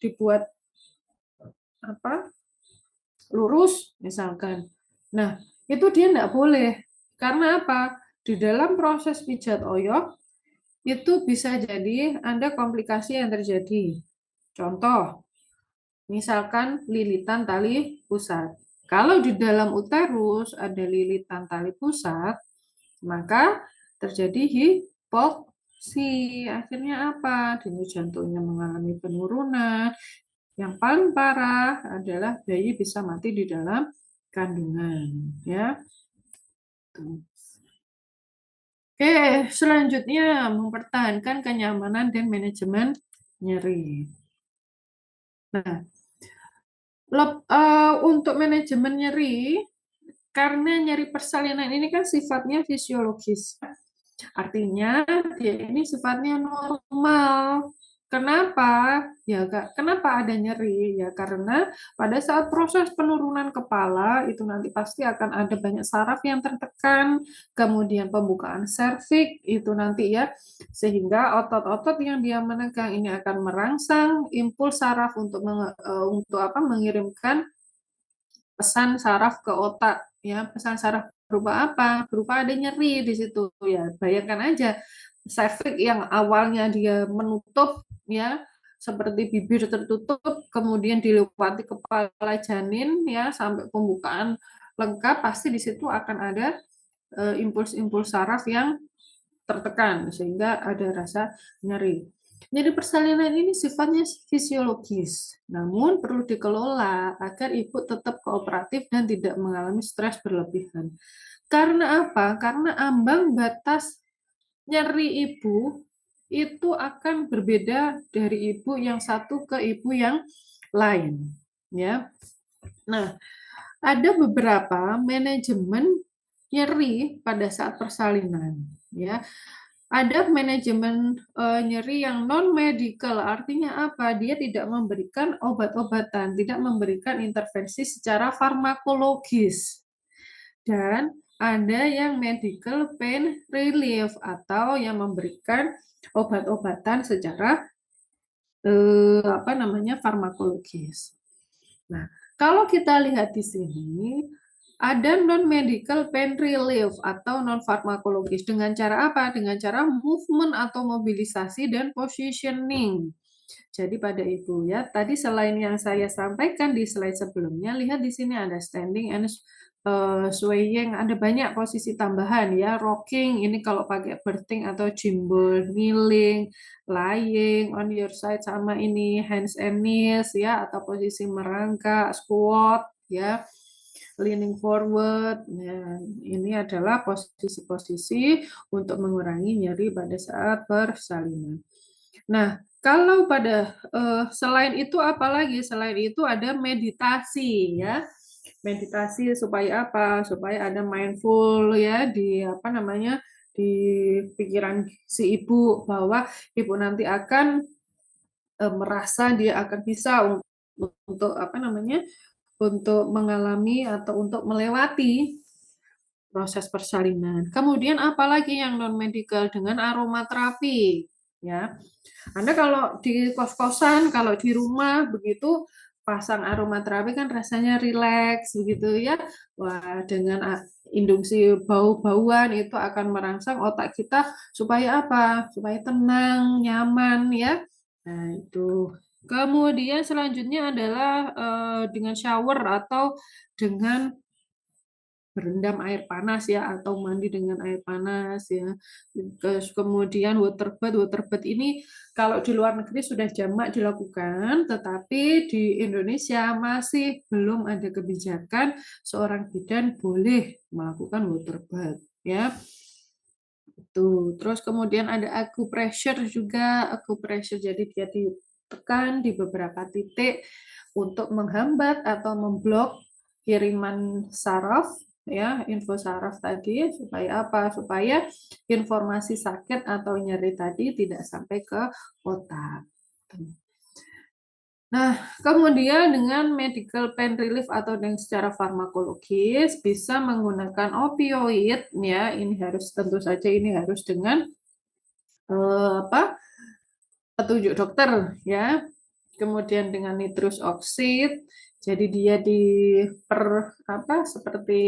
dibuat lurus misalkan. Nah, itu dia enggak boleh. Karena apa? Di dalam proses pijat oyok itu bisa jadi ada komplikasi yang terjadi. Contoh, misalkan lilitan tali pusat. Kalau di dalam uterus ada lilitan tali pusat, maka terjadi hipoksi. Akhirnya apa? Denyut jantungnya mengalami penurunan. Yang paling parah adalah bayi bisa mati di dalam kandungan, ya. Oke, selanjutnya mempertahankan kenyamanan dan manajemen nyeri. Nah, untuk manajemen nyeri, karena nyeri persalinan ini kan sifatnya fisiologis. Artinya dia ini sifatnya normal. Kenapa? Ya, kenapa ada nyeri? Ya, karena pada saat proses penurunan kepala itu nanti pasti akan ada banyak saraf yang tertekan, kemudian pembukaan serviks itu nanti ya, sehingga otot-otot yang dia menegang ini akan merangsang impuls saraf untuk mengirimkan pesan saraf ke otak ya. Pesan saraf berupa apa? Berupa ada nyeri di situ ya. Bayangkan aja serviks yang awalnya dia menutup ya, seperti bibir tertutup, kemudian dilewati kepala janin ya sampai pembukaan lengkap, pasti di situ akan ada impuls-impuls saraf yang tertekan sehingga ada rasa nyeri. Nyeri persalinan ini sifatnya fisiologis, namun perlu dikelola agar ibu tetap kooperatif dan tidak mengalami stres berlebihan. Karena apa? Karena ambang batas nyeri ibu itu akan berbeda dari ibu yang satu ke ibu yang lain, ya. Nah, ada beberapa manajemen nyeri pada saat persalinan, ya. Ada manajemen nyeri yang non medical, artinya apa? Dia tidak memberikan obat-obatan, tidak memberikan intervensi secara farmakologis. Dan ada yang medical pain relief atau yang memberikan obat-obatan secara farmakologis. Nah, kalau kita lihat di sini ada non-medical pain relief atau non-farmakologis. Dengan cara apa? Dengan cara movement atau mobilisasi dan positioning. Jadi pada ibu ya, tadi selain yang saya sampaikan di slide sebelumnya, lihat di sini ada standing and swaying, ada banyak posisi tambahan ya, rocking, ini kalau pakai birthing atau gimbal, kneeling, lying on your side, sama ini hands and knees ya, atau posisi merangkak, squat ya, leaning forward. Nah, ini adalah posisi-posisi untuk mengurangi nyeri pada saat persalinan. Nah, kalau pada selain itu apalagi? Selain itu ada meditasi ya. Meditasi supaya apa? Supaya ada mindful ya di di pikiran si ibu, bahwa ibu nanti akan merasa dia akan bisa untuk untuk mengalami atau untuk melewati proses persalinan. Kemudian apalagi yang non medical dengan aromaterapi ya. Anda kalau di kos-kosan, kalau di rumah begitu pasang aromaterapi kan rasanya rileks begitu ya. Wah, dengan induksi bau-bauan itu akan merangsang otak kita supaya apa? Supaya tenang, nyaman ya. Nah, itu. Kemudian selanjutnya adalah dengan shower atau dengan berendam air panas ya, atau mandi dengan air panas ya. Kemudian water bath ini kalau di luar negeri sudah jamak dilakukan, tetapi di Indonesia masih belum ada kebijakan seorang bidan boleh melakukan water bath ya. Itu. Terus kemudian ada acupressure juga, acupressure jadi dia ditekan di beberapa titik untuk menghambat atau memblok kiriman saraf ya, info saraf tadi, supaya apa? Supaya informasi sakit atau nyeri tadi tidak sampai ke otak. Nah, kemudian dengan medical pain relief atau dengan secara farmakologis bisa menggunakan opioid ya, ini harus tentu saja ini harus dengan petunjuk dokter ya. Kemudian dengan nitrous oxide, jadi dia seperti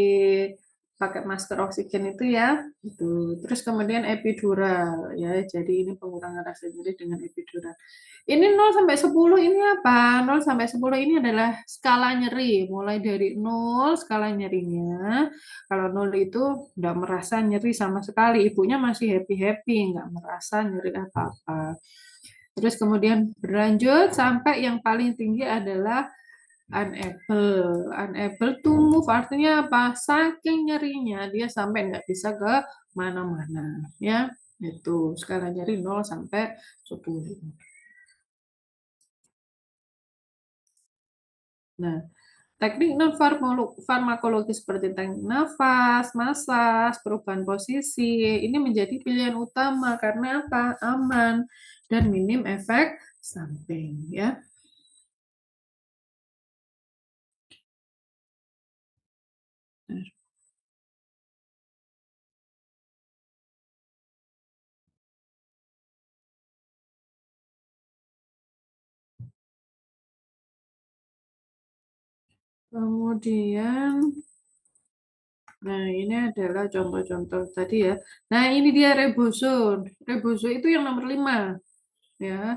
pakai masker oksigen itu ya, itu. Terus kemudian epidural ya, jadi ini pengurangan rasa nyeri dengan epidural. Ini 0 sampai 10 ini apa? 0 sampai 10 ini adalah skala nyeri, mulai dari 0 skala nyerinya. Kalau 0 itu nggak merasa nyeri sama sekali, ibunya masih happy-happy, nggak merasa nyeri apa-apa. Terus kemudian berlanjut sampai yang paling tinggi adalah unable. Unable to move artinya apa? Saking nyerinya dia sampai nggak bisa ke mana-mana. Ya, itu skala nyeri 0 sampai 10. Nah, teknik non farmakologi seperti teknik nafas, masas, perubahan posisi, ini menjadi pilihan utama karena apa? Aman dan minim efek samping ya. Kemudian, nah ini adalah contoh-contoh tadi ya. Nah ini dia rebozo. Rebozo itu yang nomor 5 ya.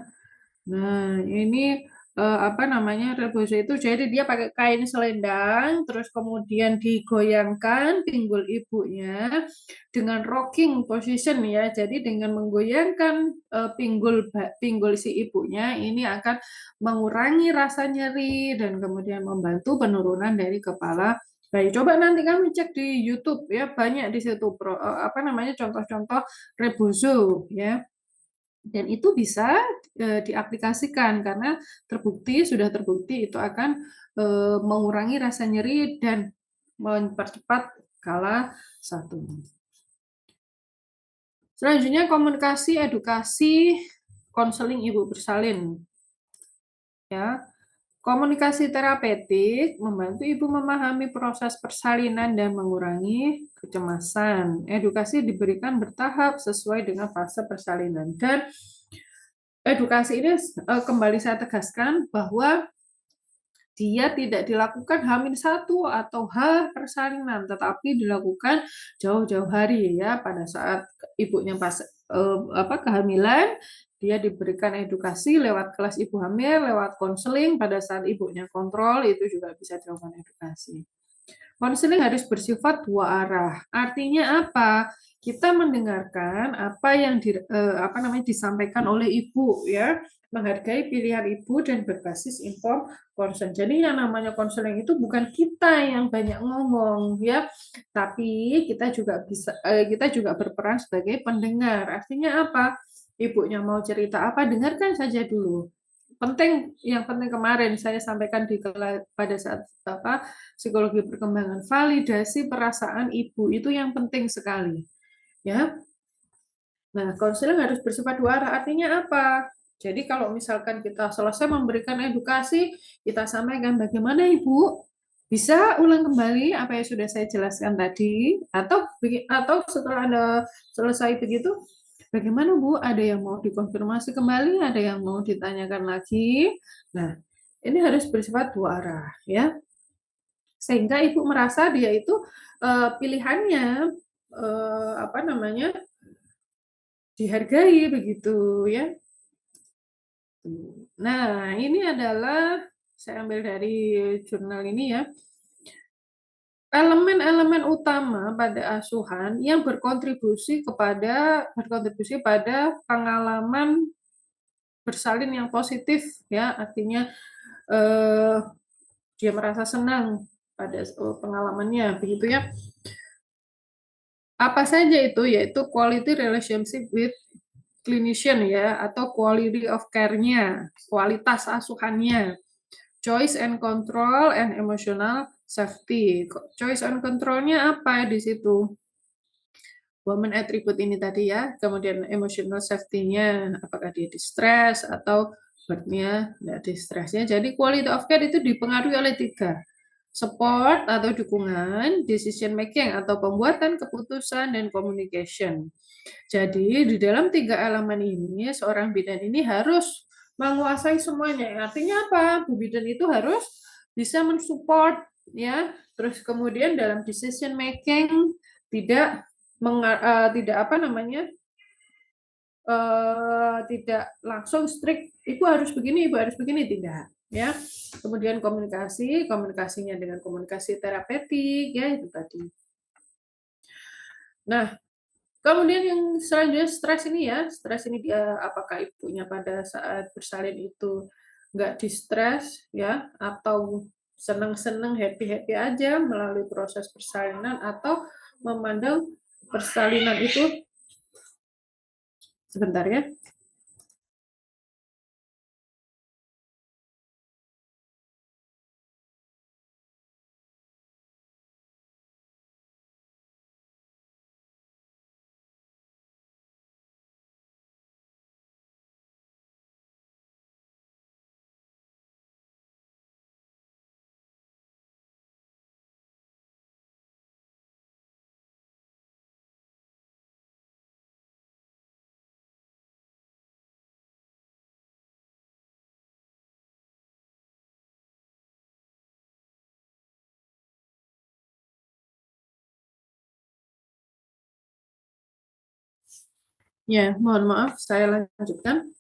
Nah, ini apa namanya rebozo itu jadi dia pakai kain selendang, terus kemudian digoyangkan pinggul ibunya dengan rocking position ya. Jadi dengan menggoyangkan pinggul si ibunya ini akan mengurangi rasa nyeri dan kemudian membantu penurunan dari kepala bayi. Coba nanti kamu cek di YouTube ya, banyak di situ apa namanya contoh-contoh rebozo ya. Dan itu bisa diaplikasikan karena sudah terbukti itu akan mengurangi rasa nyeri dan mempercepat skala 1. Selanjutnya komunikasi, edukasi, konseling ibu bersalin. Ya. Komunikasi terapeutik membantu ibu memahami proses persalinan dan mengurangi kecemasan. Edukasi diberikan bertahap sesuai dengan fase persalinan dan edukasi ini kembali saya tegaskan bahwa dia tidak dilakukan H-1 atau H persalinan, tetapi dilakukan jauh-jauh hari ya pada saat ibunya pas kehamilan, dia diberikan edukasi lewat kelas ibu hamil, lewat konseling pada saat ibunya kontrol itu juga bisa dilakukan edukasi. Konseling harus bersifat dua arah. Artinya apa? Kita mendengarkan apa yang disampaikan oleh ibu ya, menghargai pilihan ibu dan berbasis inform consent. Jadi yang namanya konseling itu bukan kita yang banyak ngomong ya, tapi kita juga berperan sebagai pendengar. Artinya apa? Ibunya mau cerita apa, dengarkan saja dulu. Yang penting kemarin saya sampaikan pada saat psikologi perkembangan, validasi perasaan ibu itu yang penting sekali ya. Nah, konseling harus bersifat dua arah. Artinya apa? Jadi kalau misalkan kita selesai memberikan edukasi, kita sampaikan bagaimana ibu bisa ulang kembali apa yang sudah saya jelaskan tadi, atau setelah Anda selesai begitu, bagaimana Bu? Ada yang mau dikonfirmasi kembali, ada yang mau ditanyakan lagi. Nah, ini harus bersifat dua arah ya. Sehingga ibu merasa dia itu pilihannya dihargai begitu ya. Nah, ini adalah saya ambil dari jurnal ini ya. Elemen-elemen utama pada asuhan yang berkontribusi pada pengalaman bersalin yang positif ya, artinya dia merasa senang pada pengalamannya begitu ya. Apa saja itu? Yaitu quality relationship with clinician ya, atau quality of care-nya, kualitas asuhannya, choice and control and emotional safety. Choice and control-nya apa di situ? Woman attribute ini tadi ya, kemudian emotional safety-nya, apakah dia distress atau Word-nya nggak di-stress ya. Jadi quality of care itu dipengaruhi oleh 3. Support atau dukungan, decision making atau pembuatan keputusan, dan communication. Jadi di dalam 3 elemen ini seorang bidan ini harus menguasai semuanya. Artinya apa? Bu bidan itu harus bisa mensupport ya. Terus kemudian dalam decision making tidak tidak apa namanya? Tidak langsung strict ibu harus begini tidak ya. Kemudian komunikasinya dengan komunikasi terapeutik ya itu tadi. Nah, kemudian yang selanjutnya stres ini ya, stres ini dia apakah ibunya pada saat bersalin itu nggak di-stres ya, atau seneng-seneng, happy-happy aja melalui proses persalinan, atau memandang persalinan itu sebentar ya. Ya, mohon maaf, saya lanjutkan.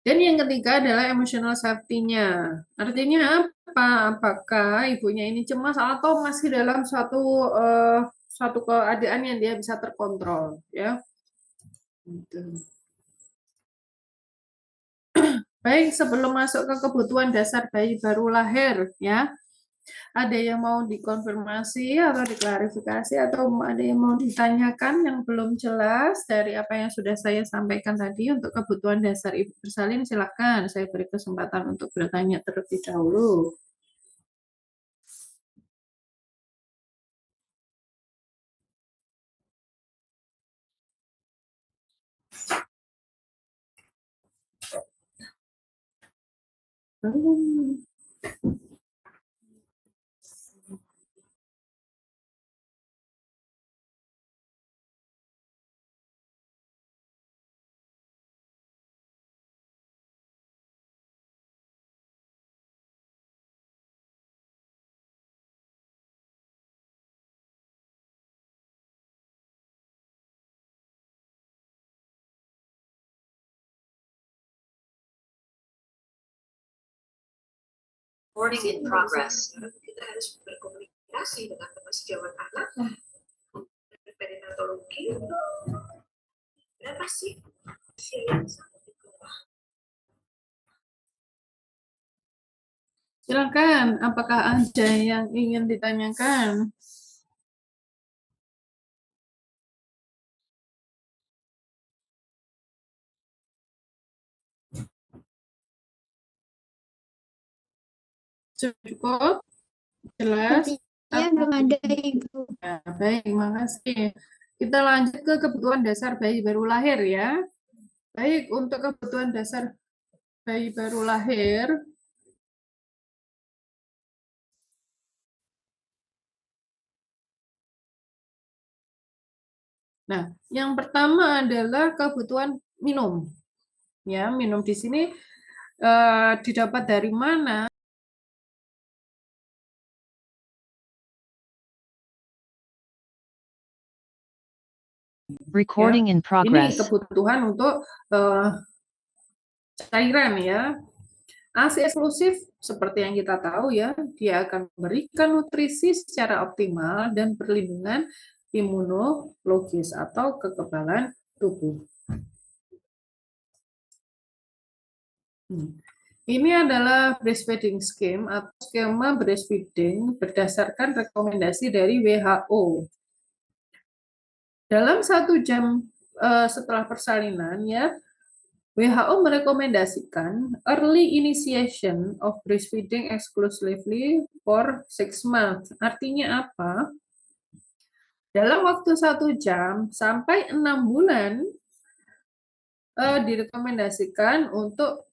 Dan yang ketiga adalah emotional safety-nya. Artinya apa? Apakah ibunya ini cemas atau masih dalam satu keadaan yang dia bisa terkontrol, ya. Gitu. Baik, sebelum masuk ke kebutuhan dasar bayi baru lahir, ya. Ada yang mau dikonfirmasi atau diklarifikasi atau ada yang mau ditanyakan yang belum jelas dari apa yang sudah saya sampaikan tadi untuk kebutuhan dasar ibu bersalin? Silakan, saya beri kesempatan untuk bertanya terlebih dahulu.
Recording in progress.
Kita harus berkomunikasi dengan sejawat anak, perinatologi. Berapa sih usia yang sangat di bawah?
Silakan, apakah ada yang ingin ditanyakan? Cukup? Jelas?
Sepertinya belum ada, Ibu.
Ya, baik, makasih. Kita lanjut ke kebutuhan dasar bayi baru lahir ya. Baik, untuk kebutuhan dasar bayi baru lahir, nah, yang pertama adalah kebutuhan minum. Ya, minum di sini didapat dari mana?
Recording in
Ini
progress.
kebutuhan untuk cairan ya. ASI eksklusif seperti yang kita tahu ya, dia akan memberikan nutrisi secara optimal dan perlindungan imunologis atau kekebalan tubuh. Ini adalah breastfeeding scheme atau skema breastfeeding berdasarkan rekomendasi dari WHO. Dalam 1 jam setelah persalinan ya, WHO merekomendasikan early initiation of breastfeeding exclusively for 6 months. Artinya apa? Dalam waktu 1 jam sampai 6 bulan direkomendasikan untuk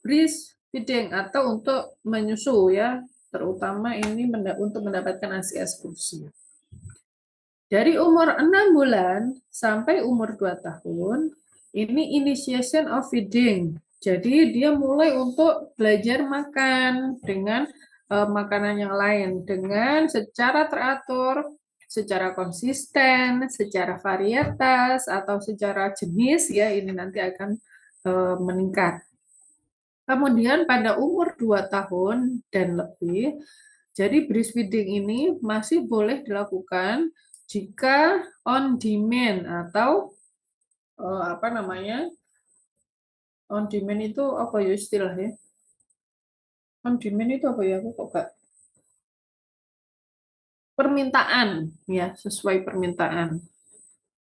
breastfeeding atau untuk menyusu ya, terutama ini untuk mendapatkan ASI eksklusif. Dari umur 6 bulan sampai umur 2 tahun, ini initiation of feeding. Jadi dia mulai untuk belajar makan dengan makanan yang lain, dengan secara teratur, secara konsisten, secara varietas, atau secara jenis, ya ini nanti akan meningkat. Kemudian pada umur 2 tahun dan lebih, jadi breastfeeding ini masih boleh dilakukan jika on demand atau apa namanya? On demand itu apa ya istilahnya? On demand itu apa ya? Aku kok gak permintaan ya, sesuai permintaan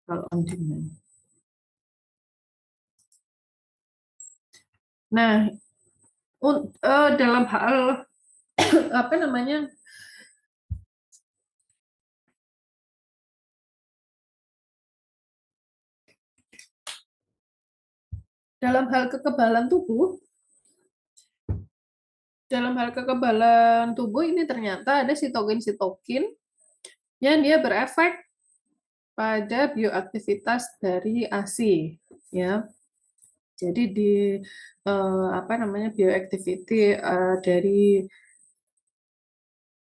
kalau on demand. Nah, dalam hal apa namanya? Dalam hal kekebalan tubuh, ini ternyata ada sitokin yang dia berefek pada bioaktivitas dari ASI, ya. Jadi di apa namanya bioactivity dari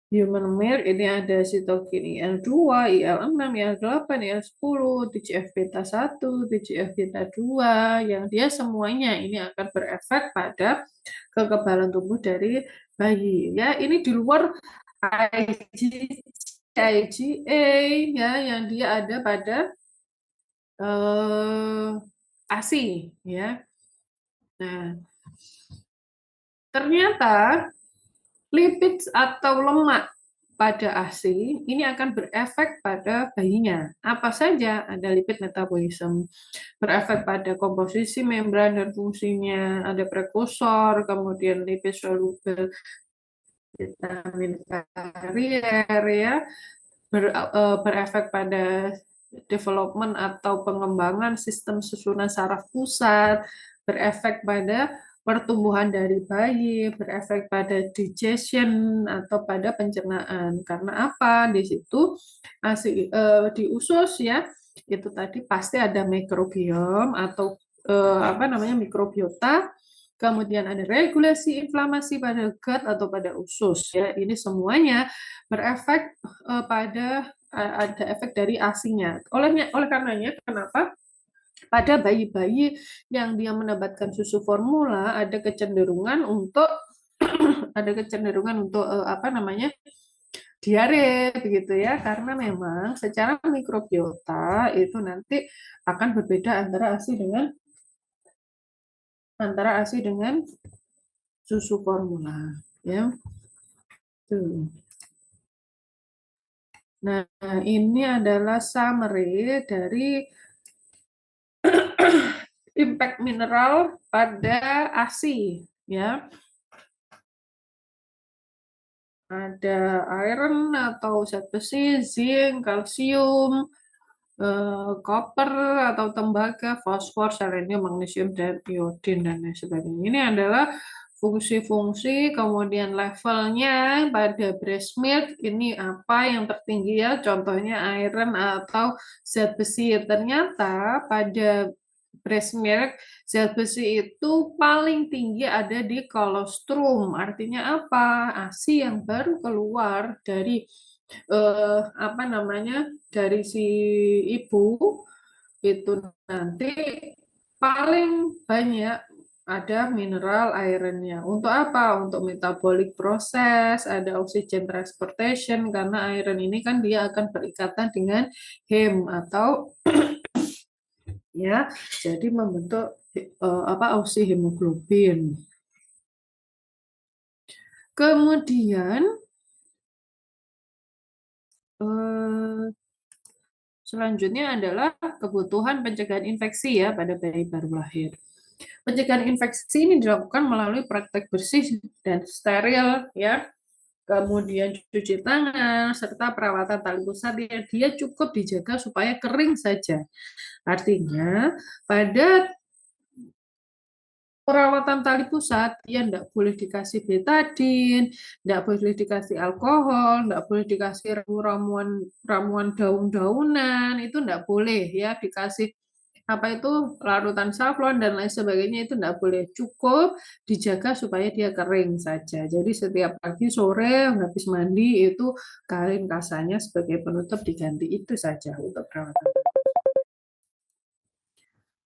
human milk ini ada sitokin IL-2, IL-6, IL-8, IL-10, TGF-beta 1, TGF-beta 2 yang dia semuanya ini akan berefek pada kekebalan tubuh dari bayi. Ya, ini di luar IgA ya yang dia ada pada ASI ya. Nah, ternyata lipid atau lemak pada ASI ini akan berefek pada bayinya. Apa saja? Ada lipid metabolisme, berefek pada komposisi membran dan fungsinya, ada prekursor, kemudian lipid soluble, vitamin karier ya, berefek pada development atau pengembangan sistem susunan saraf pusat, berefek pada pertumbuhan dari bayi, berefek pada digestion atau pada pencernaan. Karena apa? Di situ di usus ya, itu tadi pasti ada mikrobiom atau apa namanya mikrobiota. Kemudian ada regulasi inflamasi pada gut atau pada usus ya. Ini semuanya berefek pada ada efek dari ASI-nya. Oleh karenanya kenapa pada bayi-bayi yang dia mendapatkan susu formula ada kecenderungan untuk apa namanya diare begitu ya, karena memang secara mikrobiota itu nanti akan berbeda antara ASI dengan susu formula ya. Tuh. Nah, ini adalah summary dari impact mineral pada ASI ya. Ada iron atau zat besi, zinc, kalsium, koper atau tembaga, fosfor, selenium, magnesium, dan iodin dan lain sebagainya. Ini adalah fungsi-fungsi, kemudian levelnya pada breast milk ini apa yang tertinggi ya, contohnya iron atau zat besi. Ternyata pada breast milk zat besi itu paling tinggi ada di kolostrum. Artinya apa? ASI yang baru keluar dari apa namanya dari si ibu itu nanti paling banyak ada mineral ironnya. Untuk apa? Untuk metabolic proses, ada oxygen transportation, karena iron ini kan dia akan berikatan dengan hem atau ya, jadi membentuk apa oksihemoglobin. Kemudian selanjutnya adalah kebutuhan pencegahan infeksi ya pada bayi baru lahir. Pencegahan infeksi ini dilakukan melalui praktek bersih dan steril ya. Kemudian cuci tangan serta perawatan tali pusat dia cukup dijaga supaya kering saja. Artinya pada perawatan tali pusat, ya enggak boleh dikasih betadin, enggak boleh dikasih alkohol, enggak boleh dikasih ramuan daun-daunan, itu enggak boleh ya dikasih apa itu larutan safflon dan lain sebagainya, itu enggak boleh. Cukup dijaga supaya dia kering saja. Jadi setiap pagi sore habis mandi itu kain kasanya sebagai penutup diganti, itu saja untuk perawatan.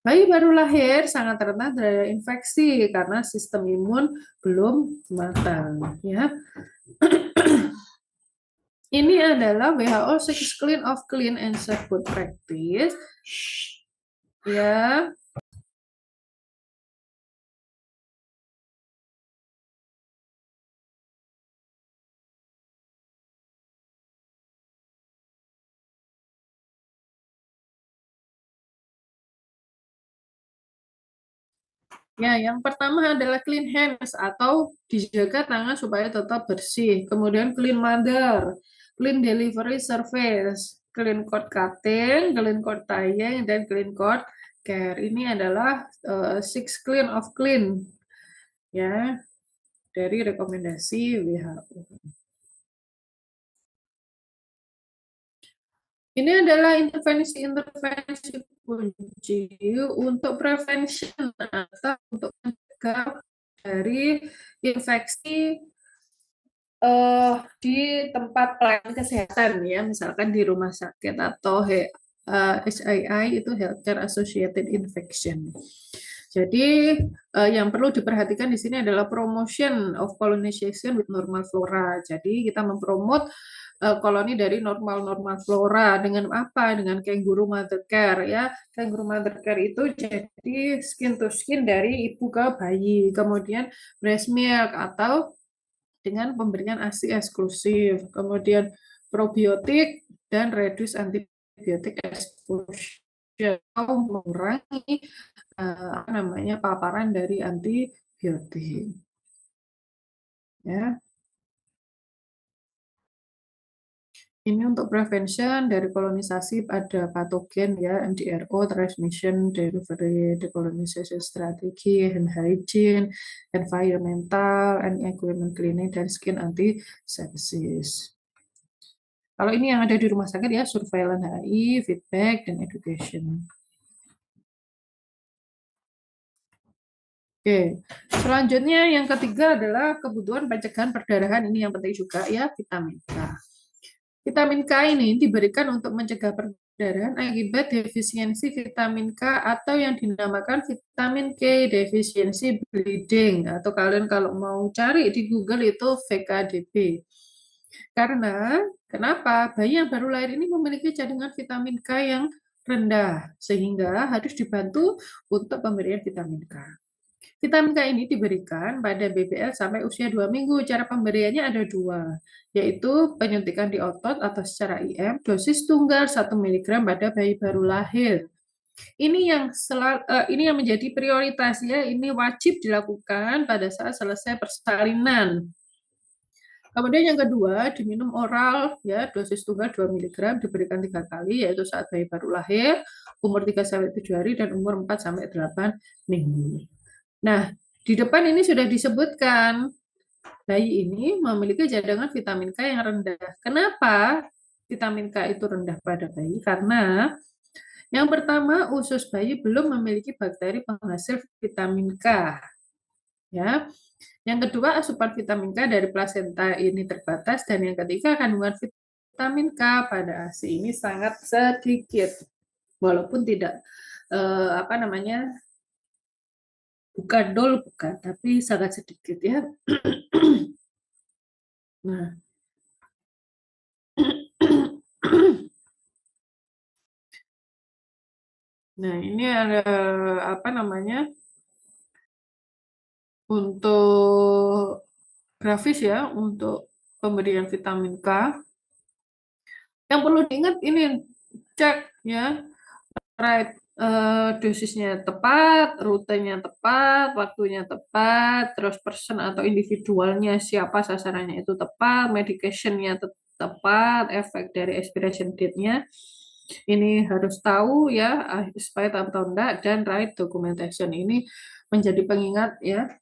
Bayi baru lahir sangat rentan terhadap infeksi karena sistem imun belum matang, ya. Ini adalah WHO Six Clean of Clean and Safe Food Practice, ya. Ya, yang pertama adalah clean hands atau dijaga tangan supaya tetap bersih. Kemudian clean mother, clean delivery service, clean cord cutting, clean cord tying, dan clean cord care. Ini adalah six clean of clean, ya, dari rekomendasi WHO. Ini adalah intervensi kunci untuk prevention atau untuk mencegah dari infeksi di tempat pelayanan kesehatan, ya, misalkan di rumah sakit atau HAI itu Healthcare Associated Infection. Jadi yang perlu diperhatikan di sini adalah promotion of colonization with normal flora. Jadi kita mempromot koloni dari normal flora dengan apa? Dengan kangaroo mother care, ya. Kangaroo mother care itu jadi skin to skin dari ibu ke bayi. Kemudian breast milk atau dengan pemberian ASI eksklusif. Kemudian probiotik dan reduce antibiotik exposure atau mengurangi paparan dari antibiotik. Ya. Ini untuk prevention dari kolonisasi ada patogen, ya, MDRO, transmission, delivery, decolonization strategy, hand hygiene, environmental, and equipment cleaning, dan skin anti-sepsis. Kalau ini yang ada di rumah sakit, ya, surveillance HI, feedback, dan education. Oke, selanjutnya yang ketiga adalah kebutuhan pencegahan perdarahan. Ini yang penting juga, ya, vitamin K. Vitamin K ini diberikan untuk mencegah perdarahan akibat defisiensi vitamin K atau yang dinamakan vitamin K deficiency bleeding, atau kalian kalau mau cari di Google itu VKDB. Karena kenapa? Bayi yang baru lahir ini memiliki cadangan vitamin K yang rendah, sehingga harus dibantu untuk pemberian vitamin K. Vitamin K ini diberikan pada BBL sampai usia 2 minggu. Cara pemberiannya ada 2, yaitu penyuntikan di otot atau secara IM, dosis tunggal 1 mg pada bayi baru lahir. Ini yang menjadi prioritas, ya, ini wajib dilakukan pada saat selesai persalinan. Kemudian yang kedua, diminum oral, ya, dosis tunggal 2 mg diberikan 3 kali, yaitu saat bayi baru lahir, umur 3-7 hari, dan umur 4-8 minggu. Nah, di depan ini sudah disebutkan, bayi ini memiliki cadangan vitamin K yang rendah. Kenapa vitamin K itu rendah pada bayi? Karena yang pertama, usus bayi belum memiliki bakteri penghasil vitamin K. Ya. Yang kedua, asupan vitamin K dari plasenta ini terbatas, dan yang ketiga, kandungan vitamin K pada ASI ini sangat sedikit. Walaupun tidak bukan nol, bukan, tapi sangat sedikit, ya. Nah, ini ada untuk grafis, ya, untuk pemberian vitamin K. Yang perlu diingat ini, cek, ya, right, dosisnya tepat, rutenya tepat, waktunya tepat, terus person atau individualnya siapa sasarannya itu tepat, medication-nya tepat, efek dari expiration date-nya ini harus tahu, ya, supaya tahu atau enggak, dan right documentation ini menjadi pengingat ya,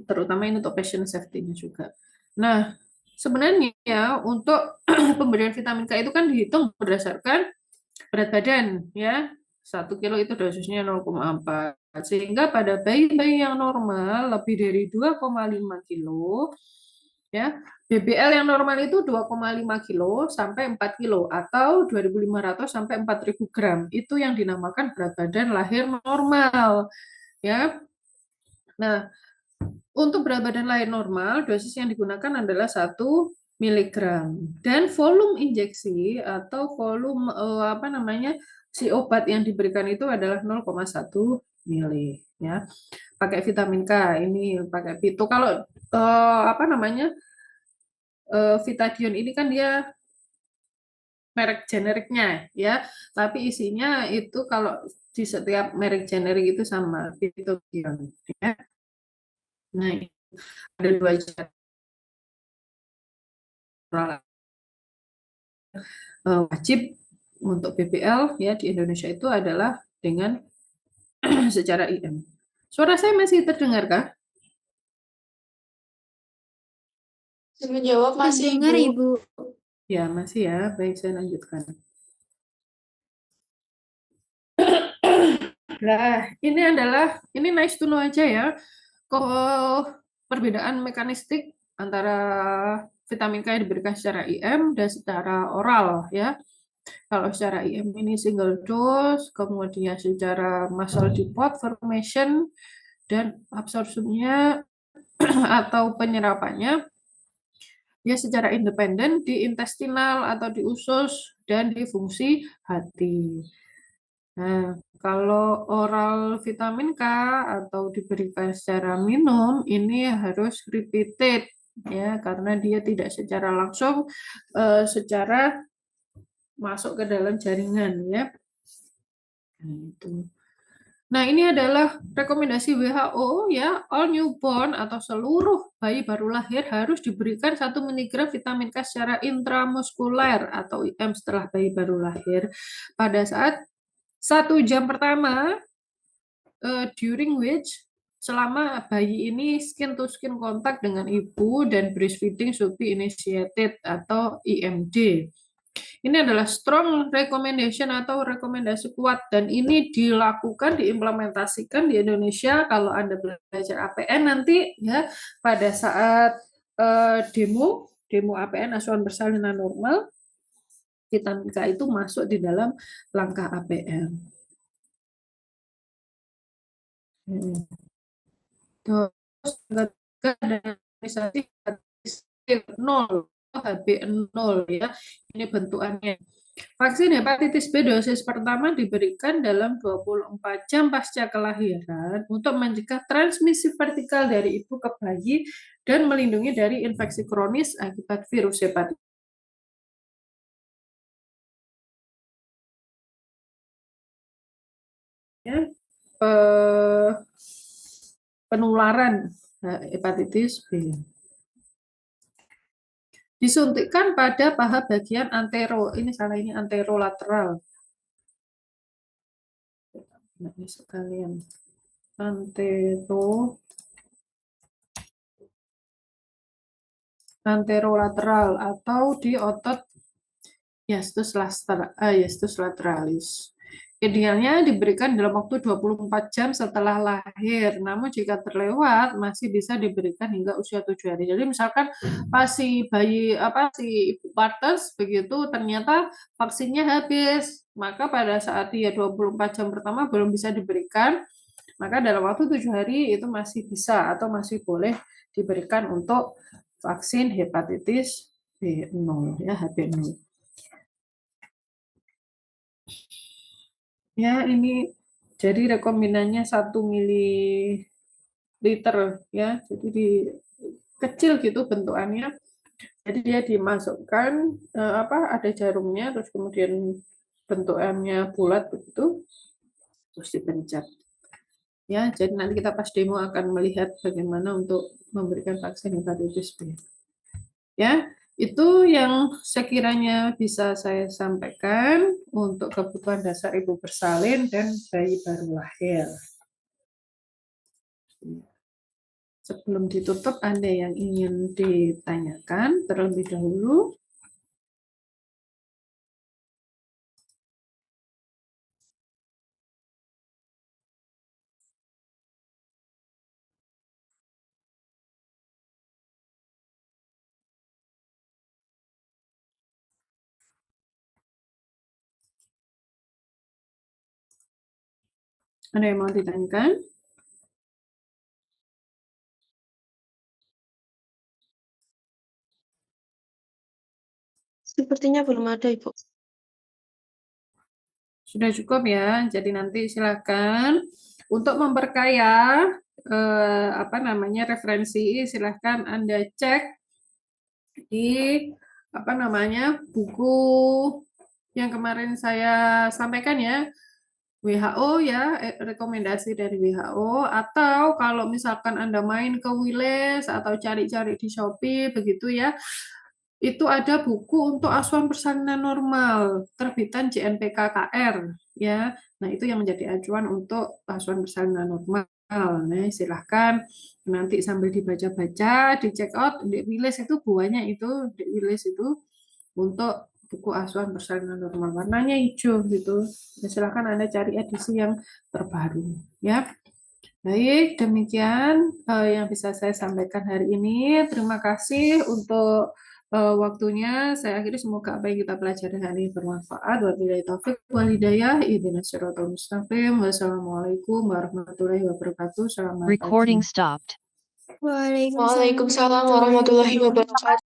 terutama ini untuk patient safety-nya juga. Nah, sebenarnya untuk pemberian vitamin K itu kan dihitung berdasarkan berat badan ya. 1 kilo itu dosisnya 0,4. Sehingga pada bayi-bayi yang normal lebih dari 2,5 kilo ya, BBL yang normal itu 2,5 kilo sampai 4 kilo atau 2.500 sampai 4.000 gram. Itu yang dinamakan berat badan lahir normal ya. Nah, untuk berat badan lahir normal, dosis yang digunakan adalah 1 miligram. Dan volume injeksi atau volume si obat yang diberikan itu adalah 0,1 mili ya. Pakai vitamin K, ini pakai Pito. Kalau Vitadion ini kan dia merek generiknya ya, tapi isinya itu kalau di setiap merek generik itu sama Vitadion ya. Nah, ada 2 cara wajib untuk BBL ya di Indonesia itu adalah dengan secara IM. Suara saya masih terdengar kah?
Menjawab masih,
Terdengar,
Ibu.
Ibu.
Ya, masih ya. Baik, saya lanjutkan. Nah, ini nice to know aja ya. Perbedaan mekanistik antara vitamin K yang diberikan secara IM dan secara oral ya. Kalau secara IM ini single dose, kemudian secara muscle depot formation dan absorpsinya atau penyerapannya ya secara independen di intestinal atau di usus dan di fungsi hati. Nah, kalau oral vitamin K atau diberikan secara minum ini harus repeated ya karena dia tidak secara langsung secara masuk ke dalam jaringan ya. Nah, itu. Nah, ini adalah rekomendasi WHO ya, all newborn atau seluruh bayi baru lahir harus diberikan 1 mg vitamin K secara intramuskuler atau IM setelah bayi baru lahir pada saat 1 jam pertama during which selama bayi ini skin to skin kontak dengan ibu dan breastfeeding should be initiated atau IMD. Ini adalah strong recommendation atau rekomendasi kuat dan ini dilakukan, diimplementasikan di Indonesia kalau Anda belajar APN nanti ya pada saat demo APN asuhan persalinan normal, vitamin K itu masuk di dalam langkah APN. Terus ada imunisasi HB0 ya, ini bentukannya. Vaksin hepatitis B dosis pertama diberikan dalam 24 jam pasca kelahiran untuk mencegah transmisi vertikal dari ibu ke bayi dan melindungi dari infeksi kronis akibat virus hepatitis. Ya, penularan hepatitis B. Disuntikkan pada paha bagian antero, ini salah ini anterolateral. Nah, ini sekalian anterolateral atau di otot hiatus lateralis. Idealnya diberikan dalam waktu 24 jam setelah lahir. Namun jika terlewat masih bisa diberikan hingga usia 7 hari. Jadi misalkan pas si bayi si ibu partes begitu ternyata vaksinnya habis, maka pada saat dia 24 jam pertama belum bisa diberikan, maka dalam waktu 7 hari itu masih bisa atau masih boleh diberikan untuk vaksin hepatitis B0 ya, HB0. Ya, ini jadi rekomendasinya 1 mililiter ya. Jadi kecil gitu bentukannya. Jadi dia dimasukkan ada jarumnya terus kemudian bentukannya bulat begitu terus dipencet. Ya, jadi nanti kita pas demo akan melihat bagaimana untuk memberikan vaksin hepatitis B. Ya, itu yang sekiranya bisa saya sampaikan untuk kebutuhan dasar ibu bersalin dan bayi baru lahir. Sebelum ditutup, ada yang ingin ditanyakan terlebih dahulu? Ada yang mau ditanyakan?
Sepertinya belum ada, Ibu.
Sudah cukup ya. Jadi nanti silakan untuk memperkaya referensi, silakan Anda cek di buku yang kemarin saya sampaikan ya. WHO ya, rekomendasi dari WHO, atau kalau misalkan Anda main ke Wiles atau cari-cari di Shopee begitu ya, itu ada buku untuk asuhan persalinan normal terbitan JNPK-KR ya. Nah, itu yang menjadi acuan untuk asuhan persalinan normal. Nah, silahkan nanti sambil dibaca-baca, di check out di Wiles itu buahnya itu di Wiles itu untuk buku asuhan persalinan normal warnanya hijau gitu. Ya, silahkan Anda cari edisi yang terbaru ya. Baik, demikian yang bisa saya sampaikan hari ini. Terima kasih untuk waktunya. Saya akhiri, semoga apa yang kita pelajari hari ini bermanfaat. Wabillahi taufiq wal hidayah. Ihdinas siratal mustaqim. Wassalamualaikum warahmatullahi wabarakatuh. Selamat
Recording
pagi.
stopped.
Waalaikumsalam
Waalaikumsalam warahmatullahi wabarakatuh.